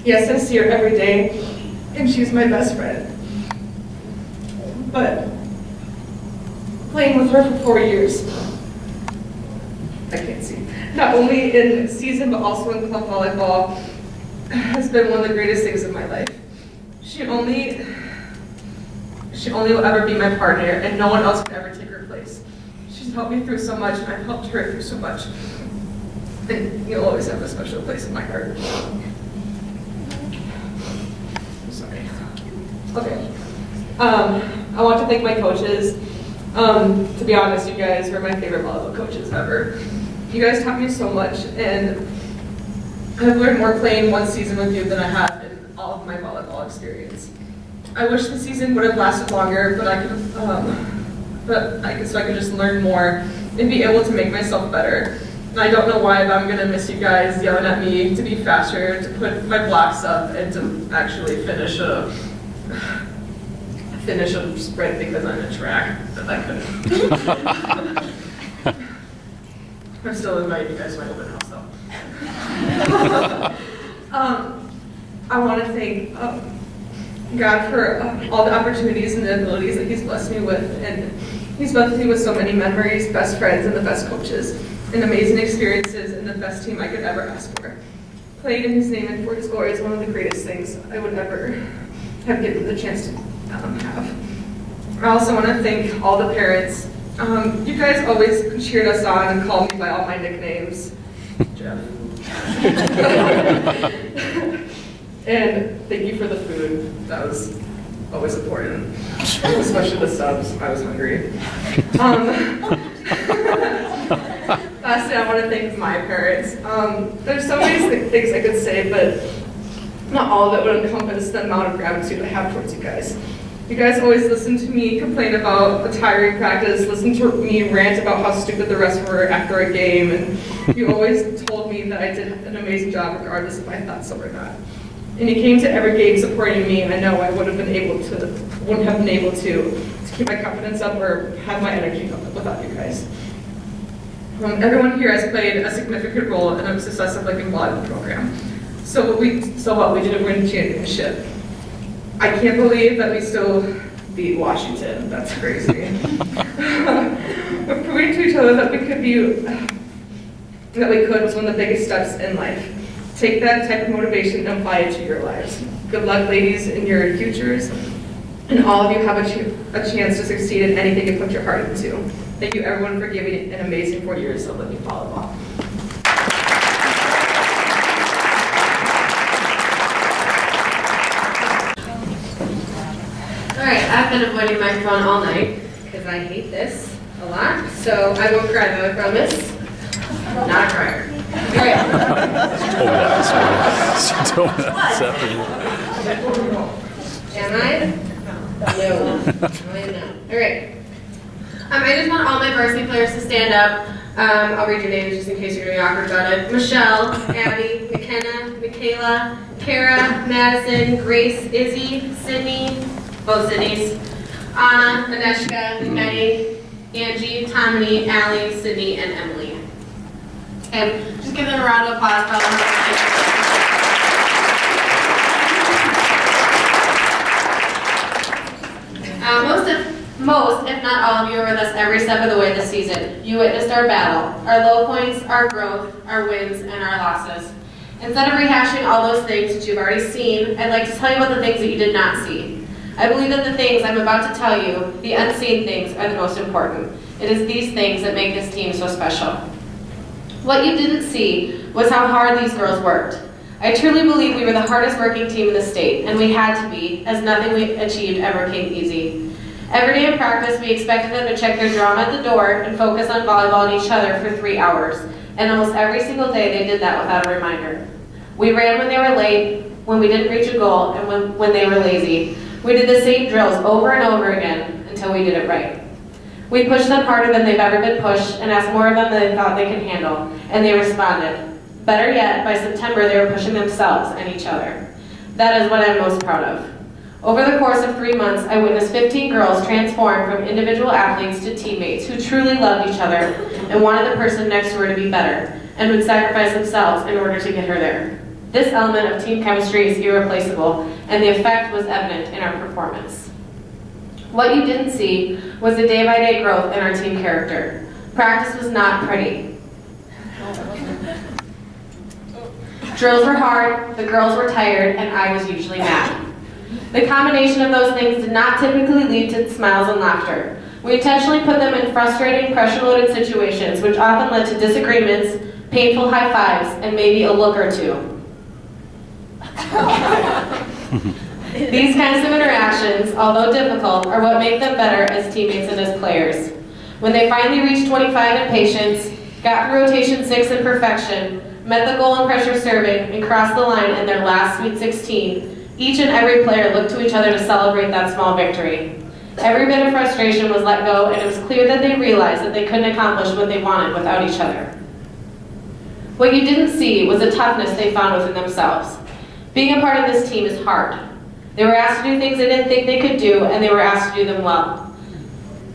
Yes, I see her every day, and she's my best friend. But playing with her for 4 years, I can't see, not only in season but also in club volleyball, has been one of the greatest things in my life. She only will ever be my partner, and no one else can ever take her place. She's helped me through so much, and I've helped her through so much. And you'll always have a special place in my heart. Sorry. Okay. I want to thank my coaches. To be honest, you guys were my favorite volleyball coaches ever. You guys taught me so much, and I've learned more playing one season with you than I have in all of my volleyball experience. I wish the season would have lasted longer, but so I could just learn more and be able to make myself better. And I don't know why, but I'm gonna miss you guys yelling at me to be faster, to put my blocks up, and to actually finish a sprint because I'm in track that I couldn't. I'm still inviting you guys to my open house though. I want to thank God for all the opportunities and the abilities that He's blessed me with, and He's blessed me with so many memories, best friends, and the best coaches, and amazing experiences, and the best team I could ever ask for. Playing in His name and for His glory is one of the greatest things I would ever have given the chance to have. I also want to thank all the parents. You guys always cheered us on and called me by all my nicknames. Jeff. And thank you for the food. That was always important, especially the subs. I was hungry. Lastly, I want to thank my parents. There's so many things I could say, but not all of it would encompass the amount of gratitude I have towards you guys. You guys always listen to me complain about a tiring practice, listen to me rant about how stupid the refs were after a game, and you always told me that I did an amazing job regardless if I thought so or not. And you came to every game supporting me, and I know I wouldn't have been able to keep my confidence up or have my energy up without you guys. Everyone here has played a significant role in the success of the Lincoln Volleyball program. So what we didn't win the championship. I can't believe that we still beat Washington. That's crazy. But proving to each other that we could was one of the biggest steps in life. Take that type of motivation and apply it to your lives. Good luck, ladies, in your futures. And all of you have a chance to succeed in anything you put your heart into. Thank you, everyone, for giving an amazing 4 years of Lincoln Volleyball. All right, I've been avoiding my phone all night because I hate this a lot. So I won't cry, though, I promise. Not a crier. All right. Am I? No. I am not. All right. I just want all my varsity players to stand up. I'll read your names just in case you're going to be awkward about it. Michelle, Abby, McKenna, Michaela, Kara, Madison, Grace, Izzy, Sydney, both Sydneys, Anna, Aneshka, Betty, Angie, Tommy, Allie, Sydney, and Emily. And just give them a round of applause for all of them. Most, if not all of you, are with us every step of the way this season. You witnessed our battle, our low points, our growth, our wins, and our losses. Instead of rehashing all those things that you've already seen, I'd like to tell you about the things that you did not see. I believe that the things I'm about to tell you, the unseen things, are the most important. It is these things that make this team so special. What you didn't see was how hard these girls worked. I truly believe we were the hardest working team in the state, and we had to be, as nothing we achieved ever came easy. Every day in practice, we expected them to check their drama at the door and focus on volleyball and each other for 3 hours. And almost every single day, they did that without a reminder. We ran when they were late, when we didn't reach a goal, and when they were lazy. We did the same drills over and over again until we did it right. We pushed them harder than they've ever been pushed and asked more of them than they thought they could handle, and they responded. Better yet, by September, they were pushing themselves and each other. That is what I'm most proud of. Over the course of 3 months, I witnessed 15 girls transform from individual athletes to teammates who truly loved each other and wanted the person next to her to be better and would sacrifice themselves in order to get her there. This element of team chemistry is irreplaceable, and the effect was evident in our performance. What you didn't see was the day-by-day growth in our team character. Practice was not pretty. Drills were hard, the girls were tired, and I was usually mad. The combination of those things did not typically lead to smiles and laughter. We intentionally put them in frustrating, pressure-loaded situations, which often led to disagreements, painful high fives, and maybe a look or two. These kinds of interactions, although difficult, are what make them better as teammates and as players. When they finally reached 25 in patience, got through rotation 6 in perfection, met the goal in pressure serving, and crossed the line in their last Sweet 16, each and every player looked to each other to celebrate that small victory. Every bit of frustration was let go, and it was clear that they realized that they couldn't accomplish what they wanted without each other. What you didn't see was the toughness they found within themselves. Being a part of this team is hard. They were asked to do things they didn't think they could do, and they were asked to do them well.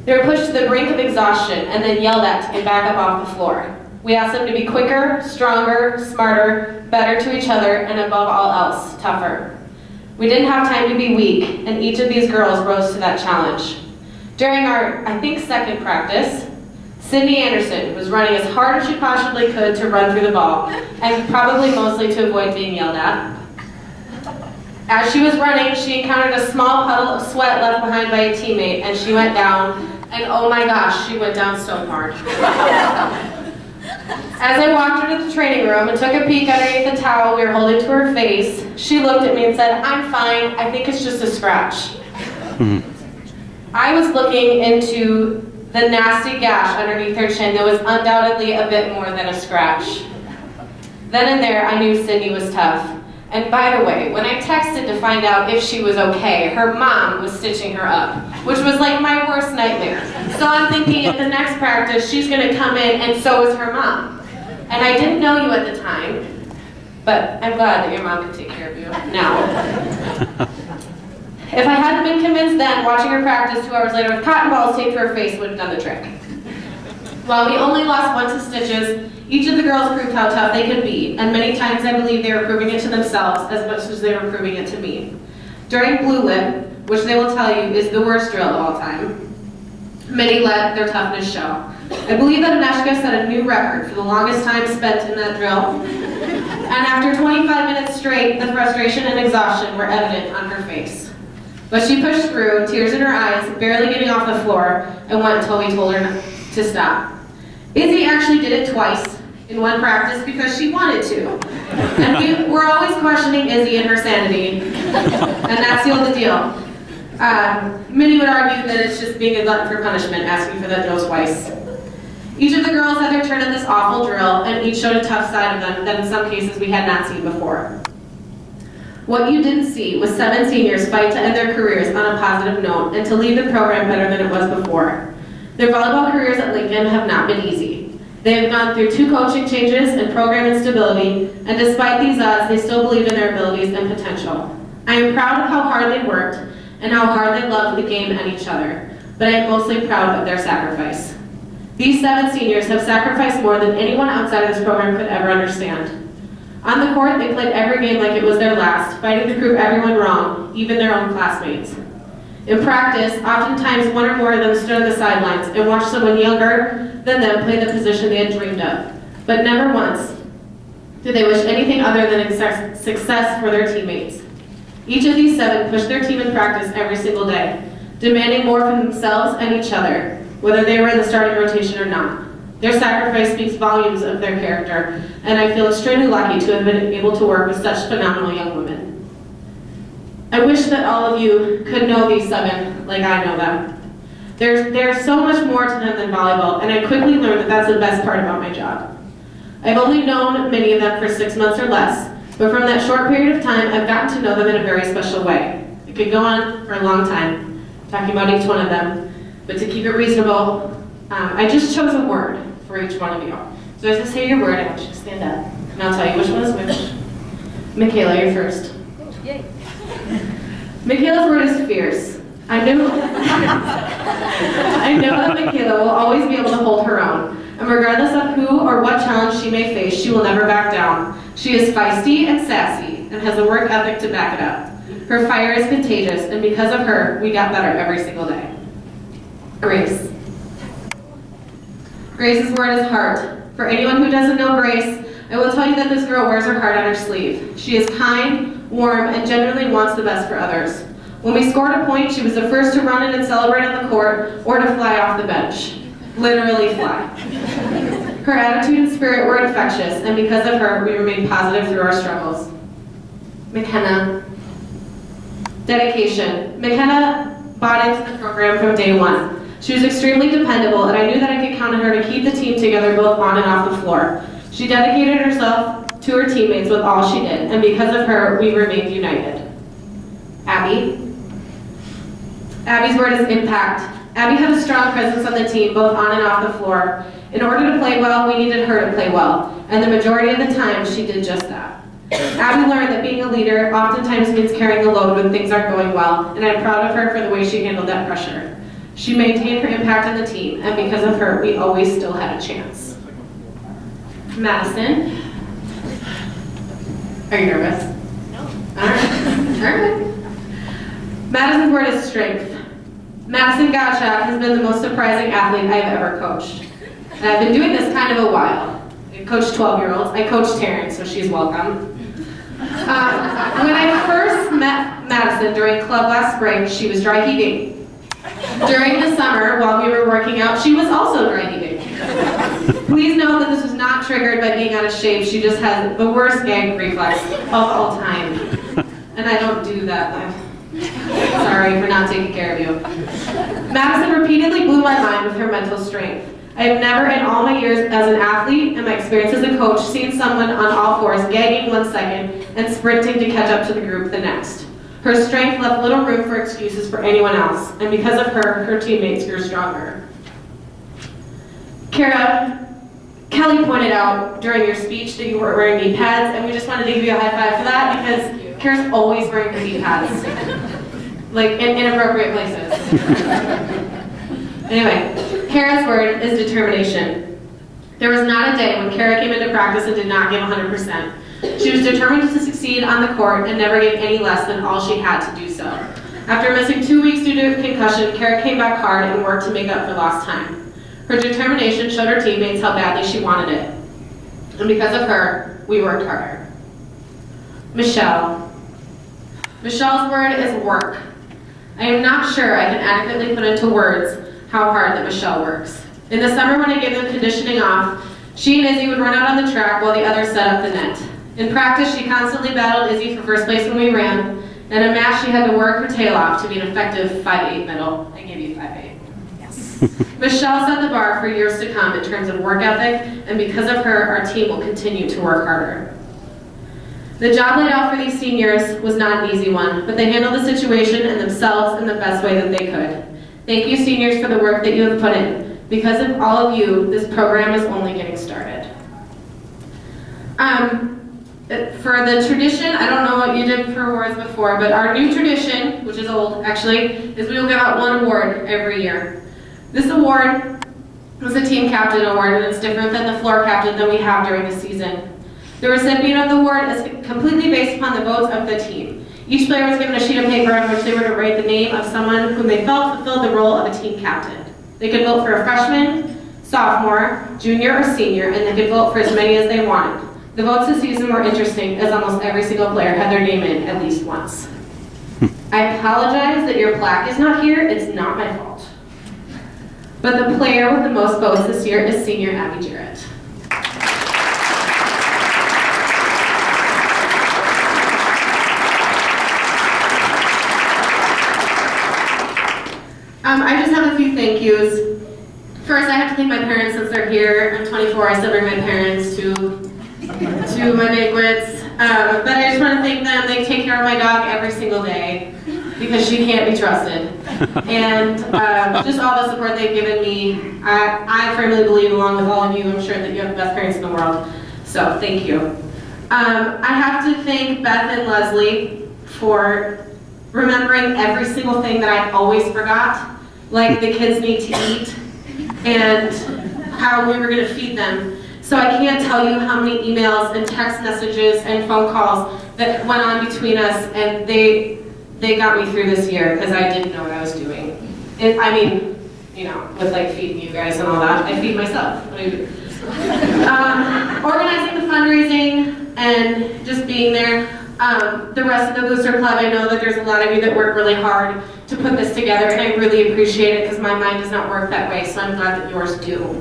They were pushed to the brink of exhaustion and then yelled at to get back up off the floor. We asked them to be quicker, stronger, smarter, better to each other, and above all else, tougher. We didn't have time to be weak, and each of these girls rose to that challenge. During our, I think, second practice, Sydney Anderson was running as hard as she possibly could to run through the ball, and probably mostly to avoid being yelled at. As she was running, she encountered a small puddle of sweat left behind by a teammate, and she went down, and oh my gosh, she went down so hard. As I walked her to the training room and took a peek underneath the towel we were holding to her face, she looked at me and said, "I'm fine, I think it's just a scratch." I was looking into the nasty gash underneath her chin that was undoubtedly a bit more than a scratch. Then and there, I knew Sydney was tough. And by the way, when I texted to find out if she was okay, her mom was stitching her up, which was like my worst nightmare. So I'm thinking at the next practice, she's gonna come in and so is her mom. And I didn't know you at the time, but I'm glad that your mom can take care of you now. If I hadn't been convinced then, watching her practice 2 hours later with cotton balls taped to her face would have done the trick. While we only lost 1 to stitches, each of the girls proved how tough they could be, and many times I believe they were proving it to themselves as much as they were proving it to me. During Blue Lip, which they will tell you is the worst drill of all time, many let their toughness show. I believe that Aneshka set a new record for the longest time spent in that drill, and after 25 minutes straight, the frustration and exhaustion were evident on her face. But she pushed through, tears in her eyes, barely getting off the floor, and went until we told her to stop. Izzy actually did it twice in one practice because she wanted to. And we were always questioning Izzy and her sanity, and that sealed the deal. Many would argue that it's just being a glutton for punishment, asking for that drill twice. Each of the girls had their turn at this awful drill, and each showed a tough side of them that in some cases we had not seen before. What you didn't see was 7 seniors fight to end their careers on a positive note and to leave the program better than it was before. Their volleyball careers at Lincoln have not been easy. They have gone through 2 coaching changes and program instability, and despite these odds, they still believe in their abilities and potential. I am proud of how hard they worked and how hard they loved the game and each other, but I am mostly proud of their sacrifice. These 7 seniors have sacrificed more than anyone outside of this program could ever understand. On the court, they played every game like it was their last, fighting to prove everyone wrong, even their own classmates. In practice, oftentimes 1 or more of them stood on the sidelines and watched someone younger than them play the position they had dreamed of. But never once Do they wish anything other than success for their teammates? Each of these 7 push their team in practice every single day, demanding more from themselves and each other, whether they were in the starting rotation or not. Their sacrifice speaks volumes of their character, and I feel extremely lucky to have been able to work with such phenomenal young women. I wish that all of you could know these 7 like I know them. There's so much more to them than volleyball, and I quickly learned that that's the best part about my job. I've only known many of them for 6 months or less, but from that short period of time, I've gotten to know them in a very special way. It could go on for a long time, talking about each one of them, but to keep it reasonable, I just chose a word for each one of you. So as I say your word, I want you to stand up, and I'll tell you which one is which. Michaela, you're first. Yay. Michaela's word is fierce. I know that Michaela will always be able to hold her own, and regardless of who or what challenge she may face, she will never back down. She is feisty and sassy, and has a work ethic to back it up. Her fire is contagious, and because of her, we got better every single day. Grace. Grace's word is heart. For anyone who doesn't know Grace, I will tell you that this girl wears her heart on her sleeve. She is kind, warm, and genuinely wants the best for others. When we scored a point, she was the first to run in and celebrate on the court or to fly off the bench. Literally fly. Her attitude and spirit were infectious, and because of her, we remained positive through our struggles. McKenna. Dedication. McKenna bought into the program from day one. She was extremely dependable, and I knew that I could count on her to keep the team together both on and off the floor. She dedicated herself to her teammates with all she did, and because of her, we remained united. Abby. Abby's word is impact. Abby had a strong presence on the team, both on and off the floor. In order to play well, we needed her to play well, and the majority of the time, she did just that. Abby learned that being a leader oftentimes means carrying the load when things aren't going well, and I'm proud of her for the way she handled that pressure. She maintained her impact on the team, and because of her, we always still had a chance. Madison. Are you nervous? No. All right. Madison's word is strength. Madison Gottschalk has been the most surprising athlete I've ever coached. And I've been doing this kind of a while. I coach 12-year-olds. I coach Taryn, so she's welcome. When I first met Madison during club last spring, she was dry heaving. During the summer, while we were working out, she was also dry heaving. Please note that this was not triggered by being out of shape. She just has the worst gag reflex of all time. And I don't do that. Sorry for not taking care of you. Madison repeatedly blew my mind with her mental strength. I have never in all my years as an athlete and my experience as a coach seen someone on all fours gagging 1 second and sprinting to catch up to the group the next. Her strength left little room for excuses for anyone else, and because of her, her teammates grew stronger. Kelly pointed out during your speech that you were wearing knee pads, and we just wanted to give you a high five for that because Kara's always wearing her knee pads, like in inappropriate places. Anyway, Kara's word is determination. There was not a day when Kara came into practice and did not give 100%. She was determined to succeed on the court and never gave any less than all she had to do so. After missing 2 weeks due to a concussion, Kara came back hard and worked to make up for lost time. Her determination showed her teammates how badly she wanted it. And because of her, we worked harder. Michelle. Michelle's word is work. I am not sure I can adequately put into words how hard that Michelle works. In the summer when I gave them conditioning off, she and Izzy would run out on the track while the others set up the net. In practice, she constantly battled Izzy for first place when we ran, and in match she had to work her tail off to be an effective 5'8" medal. I gave you 5'8". Yes. Michelle set the bar for years to come in terms of work ethic, and because of her, our team will continue to work harder. The job laid out for these seniors was not an easy one, but they handled the situation and themselves in the best way that they could. Thank you, seniors, for the work that you have put in. Because of all of you, this program is only getting started. For the tradition, I don't know what you did for awards before, but our new tradition, which is old actually, is we will give out one award every year. This award was a team captain award, and it's different than the floor captain that we have during the season. The recipient of the award is completely based upon the votes of the team. Each player was given a sheet of paper on which they were to write the name of someone whom they felt fulfilled the role of a team captain. They could vote for a freshman, sophomore, junior, or senior, and they could vote for as many as they wanted. The votes this season were interesting as almost every single player had their name in at least once. I apologize that your plaque is not here, it's not my fault. But the player with the most votes this year is senior Abby Jarrett. I just have a few thank yous. First, I have to thank my parents since they're here. I'm 24, I still bring my parents to my banquets. But I just want to thank them. They take care of my dog every single day because she can't be trusted. And just all the support they've given me. I firmly believe, along with all of you, I'm sure that you have the best parents in the world. So thank you. I have to thank Beth and Leslie for remembering every single thing that I always forgot, like the kids need to eat and how we were going to feed them. So I can't tell you how many emails and text messages and phone calls that went on between us, and they got me through this year because I didn't know what I was doing. I mean, you know, with like feeding you guys and all that, I feed myself. What do I do? Organizing the fundraising and just being there. The rest of the Booster Club, I know that there's a lot of you that work really hard to put this together, and I really appreciate it because my mind does not work that way, so I'm glad that yours do.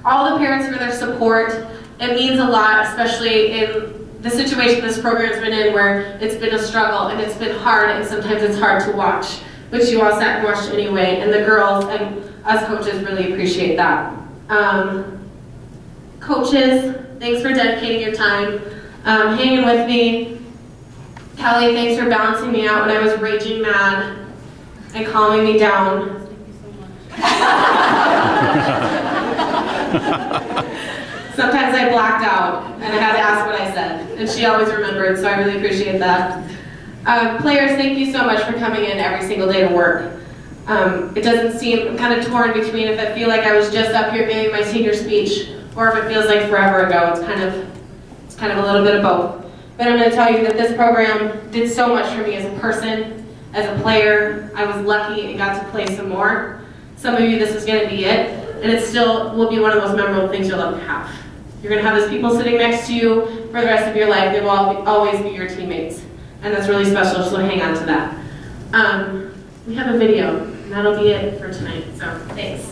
All the parents for their support. It means a lot, especially in the situation this program's been in where it's been a struggle and it's been hard and sometimes it's hard to watch. But you all sat and watched anyway, and the girls and us coaches really appreciate that. Coaches, thanks for dedicating your time, hanging with me. Kelly, thanks for balancing me out when I was raging mad and calming me down. Sometimes I blacked out and I had to ask what I said, and she always remembered, so I really appreciate that. Players, thank you so much for coming in every single day to work. It doesn't seem, I'm kind of torn between if I feel like I was just up here giving my senior speech or if it feels like forever ago. It's kind of a little bit of both. But I'm going to tell you that this program did so much for me as a person, as a player. I was lucky and got to play some more. Some of you, this is going to be it. And it still will be one of the most memorable things you'll ever have. You're going to have those people sitting next to you for the rest of your life. They will always be your teammates. And that's really special, so hang on to that. We have a video, and that'll be it for tonight. So, thanks.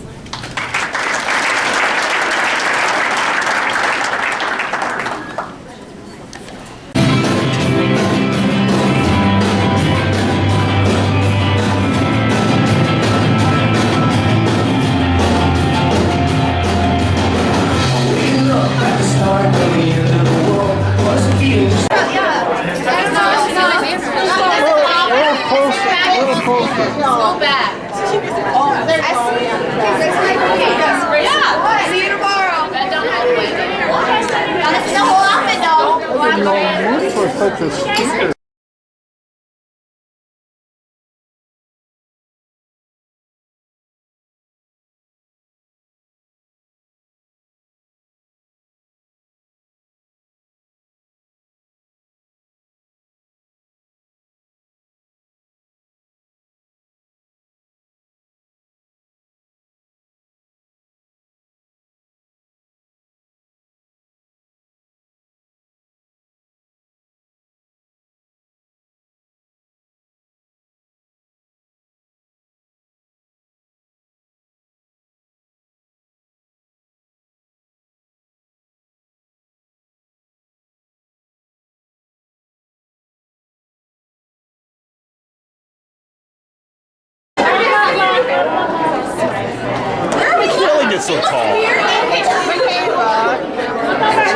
Go back. Yeah. See you tomorrow. Bend down all the way. Gotta see the whole outfit though. For such a speaker. Kelly gets so tall. She's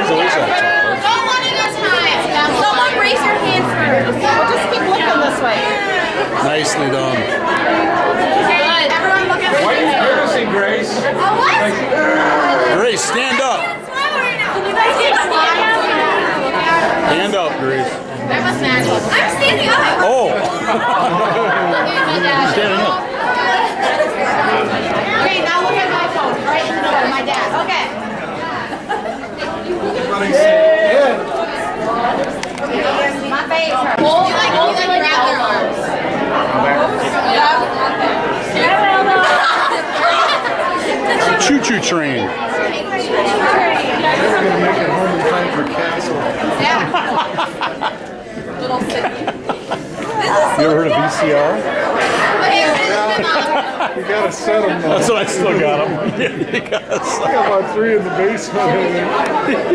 always so tall. Go one at a time. Someone raise your hand first. We'll just keep looking this way. Nicely done. Good. Everyone look at me. Why are you embarrassing, Grace? Oh, what? Grace, stand up. Can you guys get Stand up, Grace. I'm standing up. Oh. My dad. Standing up. Okay, now look at my phone. Right in the middle of my dad. Okay. My face hurts. You like grab their arms. Choo-choo train. gonna make it home in time for Castle. Little city. You ever heard of VCR? You gotta set them though. That's what I still got them. I got about 3 in the basement.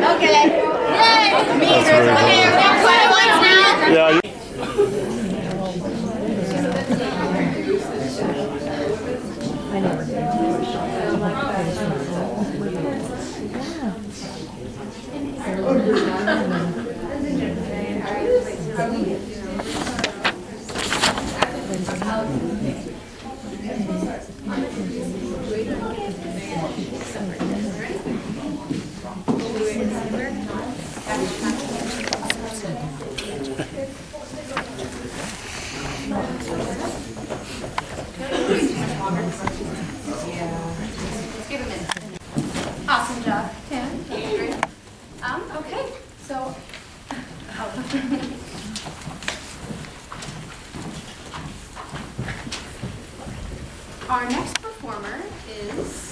Okay. Yay! That's very Okay, good. we're gonna play once now. Yeah. Awesome job, Tim. Okay, so. Our next performer is.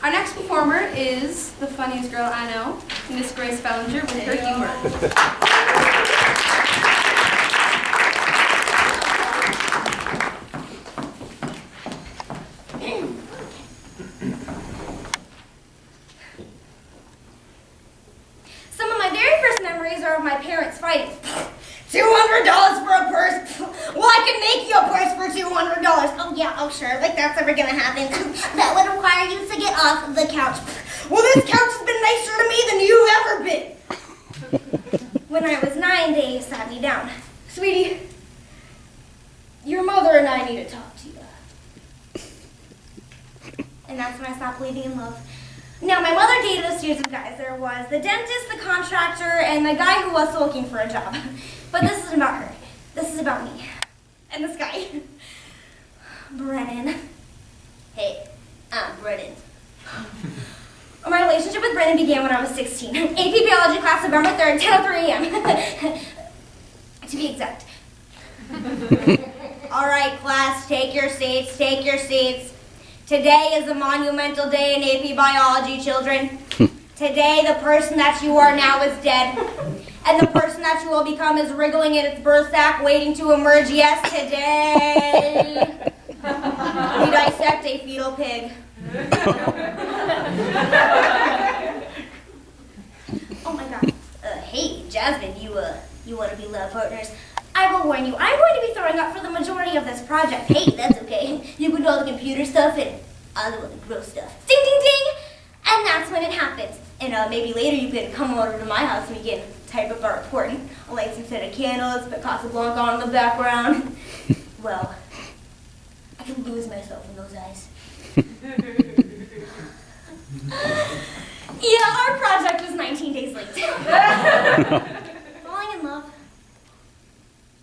Our next performer is the funniest girl I know, Miss Grace Bellinger, with her humor. Some of my very first memories are of my parents fighting. $200 for a purse? Well, I can make you a purse for $200. Oh yeah, oh sure, like that's ever gonna happen. That would require you to get off the couch. Well, this couch has been nicer to me than you've ever been. When I was 9, they sat me down. Sweetie, your mother and I need to talk to you. And that's when I stopped believing in love. Now, my mother dated a series of guys. There was the dentist, the contractor, and the guy who was still looking for a job. But this isn't about her. This is about me. And this guy. Brennan. Hey, I'm Brennan. My relationship with Brennan began when I was 16. AP Biology class, November 3rd, 10:03 a.m. To be exact. All right, class, take your seats, take your seats. Today is a monumental day in AP Biology, children. Today, the person that you are now is dead. And the person that you will become is wriggling in its birth sac, waiting to emerge. Yes, today, we dissect a fetal pig. Oh my God. Hey, Jasmine, you want to be love partners? I will warn you, I'm going to be throwing up for the majority of this project. Hey, that's okay. You can do all the computer stuff and I'll do all the gross stuff. Ding, ding, ding! And that's when it happens. And maybe later you could come over to my house and we can type up our report. I'll light some set of candles, put Casablanca on in the background. Well, I can lose myself in those eyes. Yeah, our project was 19 days late. Falling in love.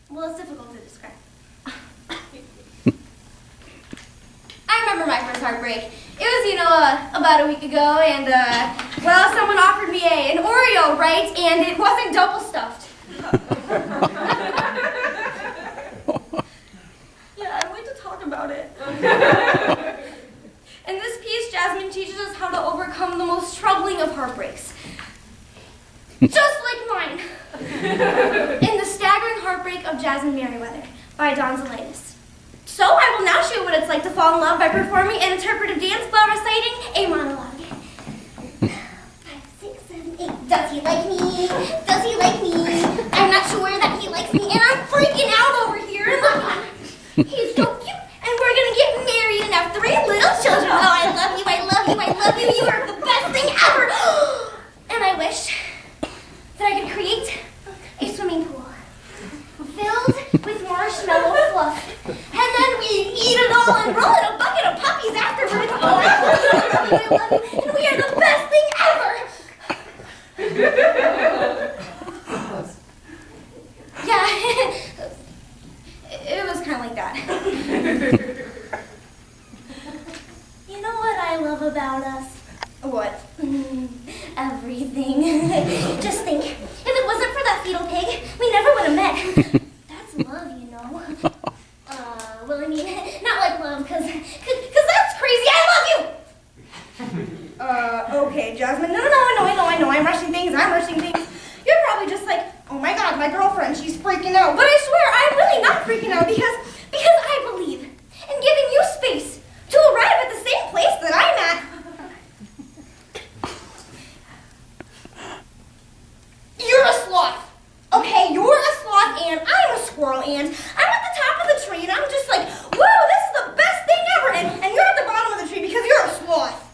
Well, it's difficult to describe. I remember my first heartbreak. It was, about a week ago, and, well, someone offered me an Oreo, right? And it wasn't double stuffed. Yeah, I'd like to talk about it. In this piece, Jasmine teaches us how to overcome the most troubling of heartbreaks. Just like mine. In The Staggering Heartbreak of Jasmine Merriweather by Don Zolaitis. So I will now show you what it's like to fall in love by performing an interpretive dance while reciting a monologue. 5, 6, 7, 8. Does he like me? Does he like me? I'm not sure that he likes me, and I'm freaking out over here. Look at him. He's so cute, and we're gonna get married and have 3 little children. Oh, I love you, I love you, I love you. You are the best thing ever. And I wish that I could create a swimming pool filled with marshmallow fluff. And then we eat it all and roll in a bucket of puppies afterwards. Oh, I love you, I love you, I love you. And we are the best thing ever. Yeah, it was kind of like that. You know what I love about us? What? Everything. Just think, if it wasn't for that fetal pig, we never would have met. That's love, you know. Jasmine. No, I know. I'm rushing things. You're probably just like, oh my God, my girlfriend, she's freaking out. But I swear, I'm really not freaking out because I believe in giving you space to arrive at the same place that I'm at. You're a sloth. Okay, you're a sloth and I'm a squirrel and I'm at the top of the tree and I'm just like, whoa, this is the best thing ever. And you're at the bottom of the tree because you're a sloth.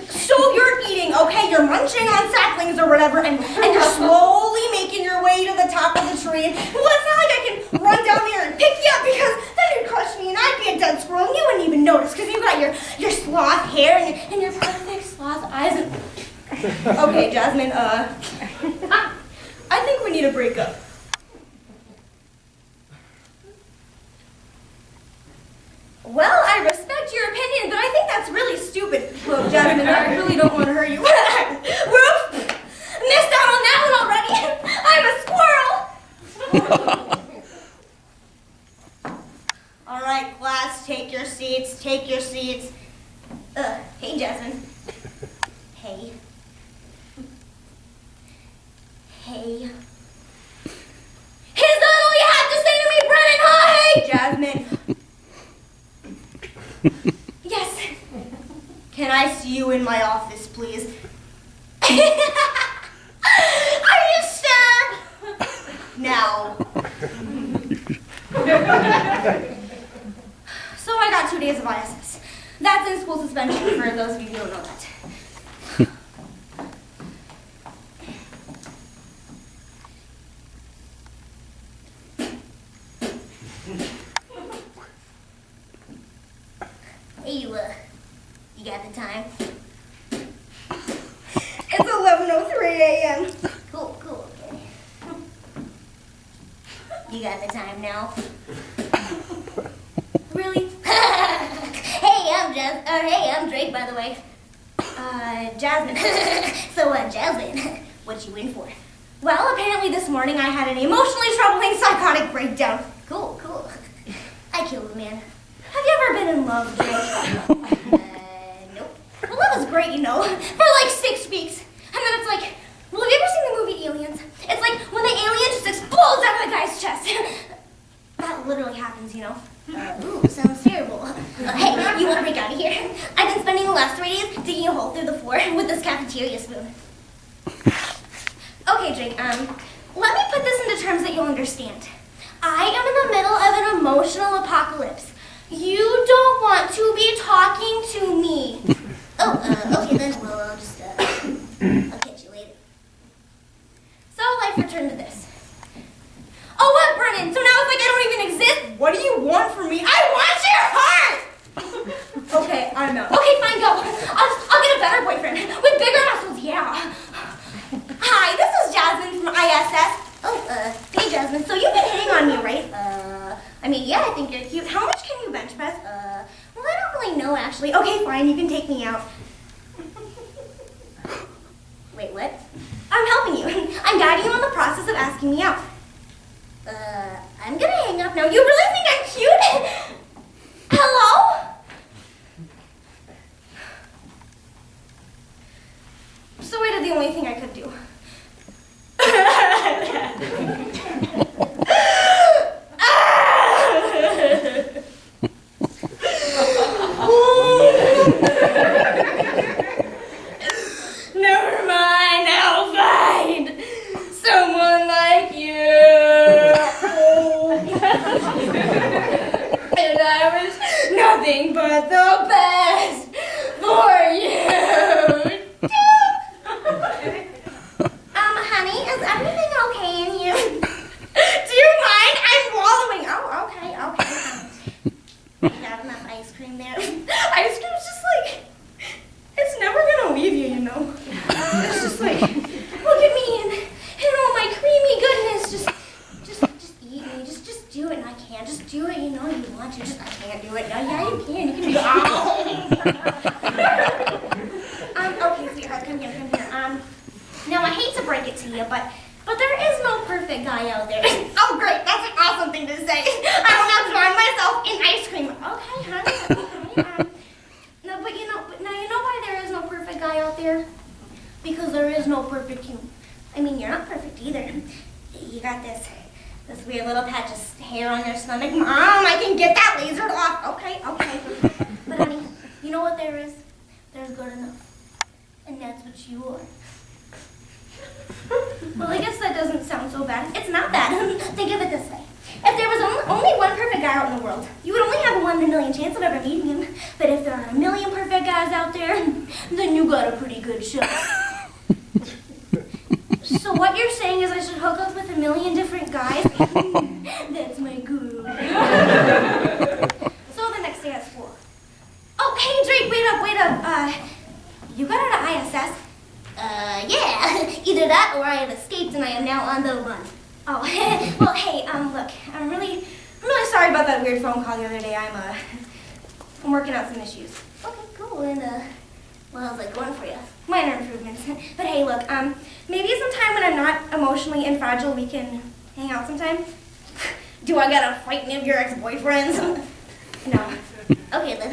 So you're eating, okay? You're munching on saplings or whatever and you're slowly making your way to the top of the tree. Well, it's not like I can run down there and pick you up because then you'd crush me and I'd be a dead squirrel and you wouldn't even notice because you've got your sloth hair and your perfect sloth eyes and... Okay, Jasmine, I think we need a breakup. Well, I respect your opinion, but I think that's really stupid. Look, Jasmine, I really don't want to hurt you. Whoops! Missed out on that one already. I'm a squirrel. All right, class, take your seats. Hey, Jasmine. Hey. Is that all you had to say to me, Brennan? Huh? Hey, Jasmine. Yes. Can I see you in my office, please? Are you sure? Now. So I got 2 days of ISS. That's in school suspension for those of you who don't know that. Hey, you got the time? It's 11:03 a.m. Cool, okay. You got the time now? Really? Hey, I'm Drake, by the way. Jasmine. So, Jasmine, what you in for? Well, apparently this morning I had an emotionally troubling psychotic breakdown. Cool. I killed a man. Have you ever been in love, Drake? Nope. Well, that was great, for like 6 weeks. And then it's like, well, have you ever seen the movie Aliens? It's like when the alien just explodes out of the guy's chest. That literally happens, Ooh, sounds terrible. Hey, you won't break out of here. I've been spending the last 3 days digging a hole through the floor with this cafeteria spoon. Okay, Drake, let me put this into terms that you'll understand. I am in the middle of an emotional apocalypse. You don't want to be talking to me. Okay then, well, I'll just, I'll catch you later. So life returned to this. Oh, what, Brennan? So now it's like I don't even exist? What do you want from me? I want your heart! Okay, I'm out. Okay, fine, go. I'll get a better boyfriend with bigger muscles, yeah. Hi, this is Jasmine from ISS. Hey, Jasmine, so you've been hitting on me, right? Yeah, I think you're cute. How much can you bench press? Well, I don't really know, actually. Okay, fine, you can take me out. Wait, what? I'm helping you. I'm guiding you on the process of asking me out. I'm gonna hang up now. You really think I'm cute? Hello? So I did the only thing I could do. Never mind, I'll find someone like you. And I was nothing but the best for you. Honey, is everything okay in here? Do you mind? I'm wallowing. Oh, okay. I got enough ice cream there. Ice cream's just like, it's never gonna leave you, It's just like, look at me and all my creamy goodness. Just eat me. Just do it. And I can't. Just do it. You want to. I can't do it. No, yeah, you can. You can do it. Okay, sweetheart, come here. Now, I hate to break it to you, but there is no perfect guy out there. Oh, great. That's an awesome thing to say. I don't have to drown myself in ice cream. Okay, honey. your little patch of hair on your stomach. Mom, I can get that lasered off. Okay. But honey, you know what there is? There's good enough. And that's what you are. Well, I guess that doesn't sound so bad. It's not bad. Think of it this way. If there was only one perfect guy out in the world, you would only have a 1 in a million chance of ever meeting him. But if there are a million perfect guys out there, then you got a pretty good shot. So what you're saying is I should hook up with a million different guys? That's my guru. So the next day at school. Oh, hey Drake, wait up. You got out of ISS? Yeah. Either that or I have escaped and I am now on the run. Oh, well, hey, look, I'm really sorry about that weird phone call the other day. I'm working out some issues. Okay, cool, and, well, how's that going for you? Minor improvements. But hey, look, maybe sometime when I'm not emotionally and fragile, we can hang out sometime. Do I gotta fight any of your ex-boyfriends? No. Okay, then.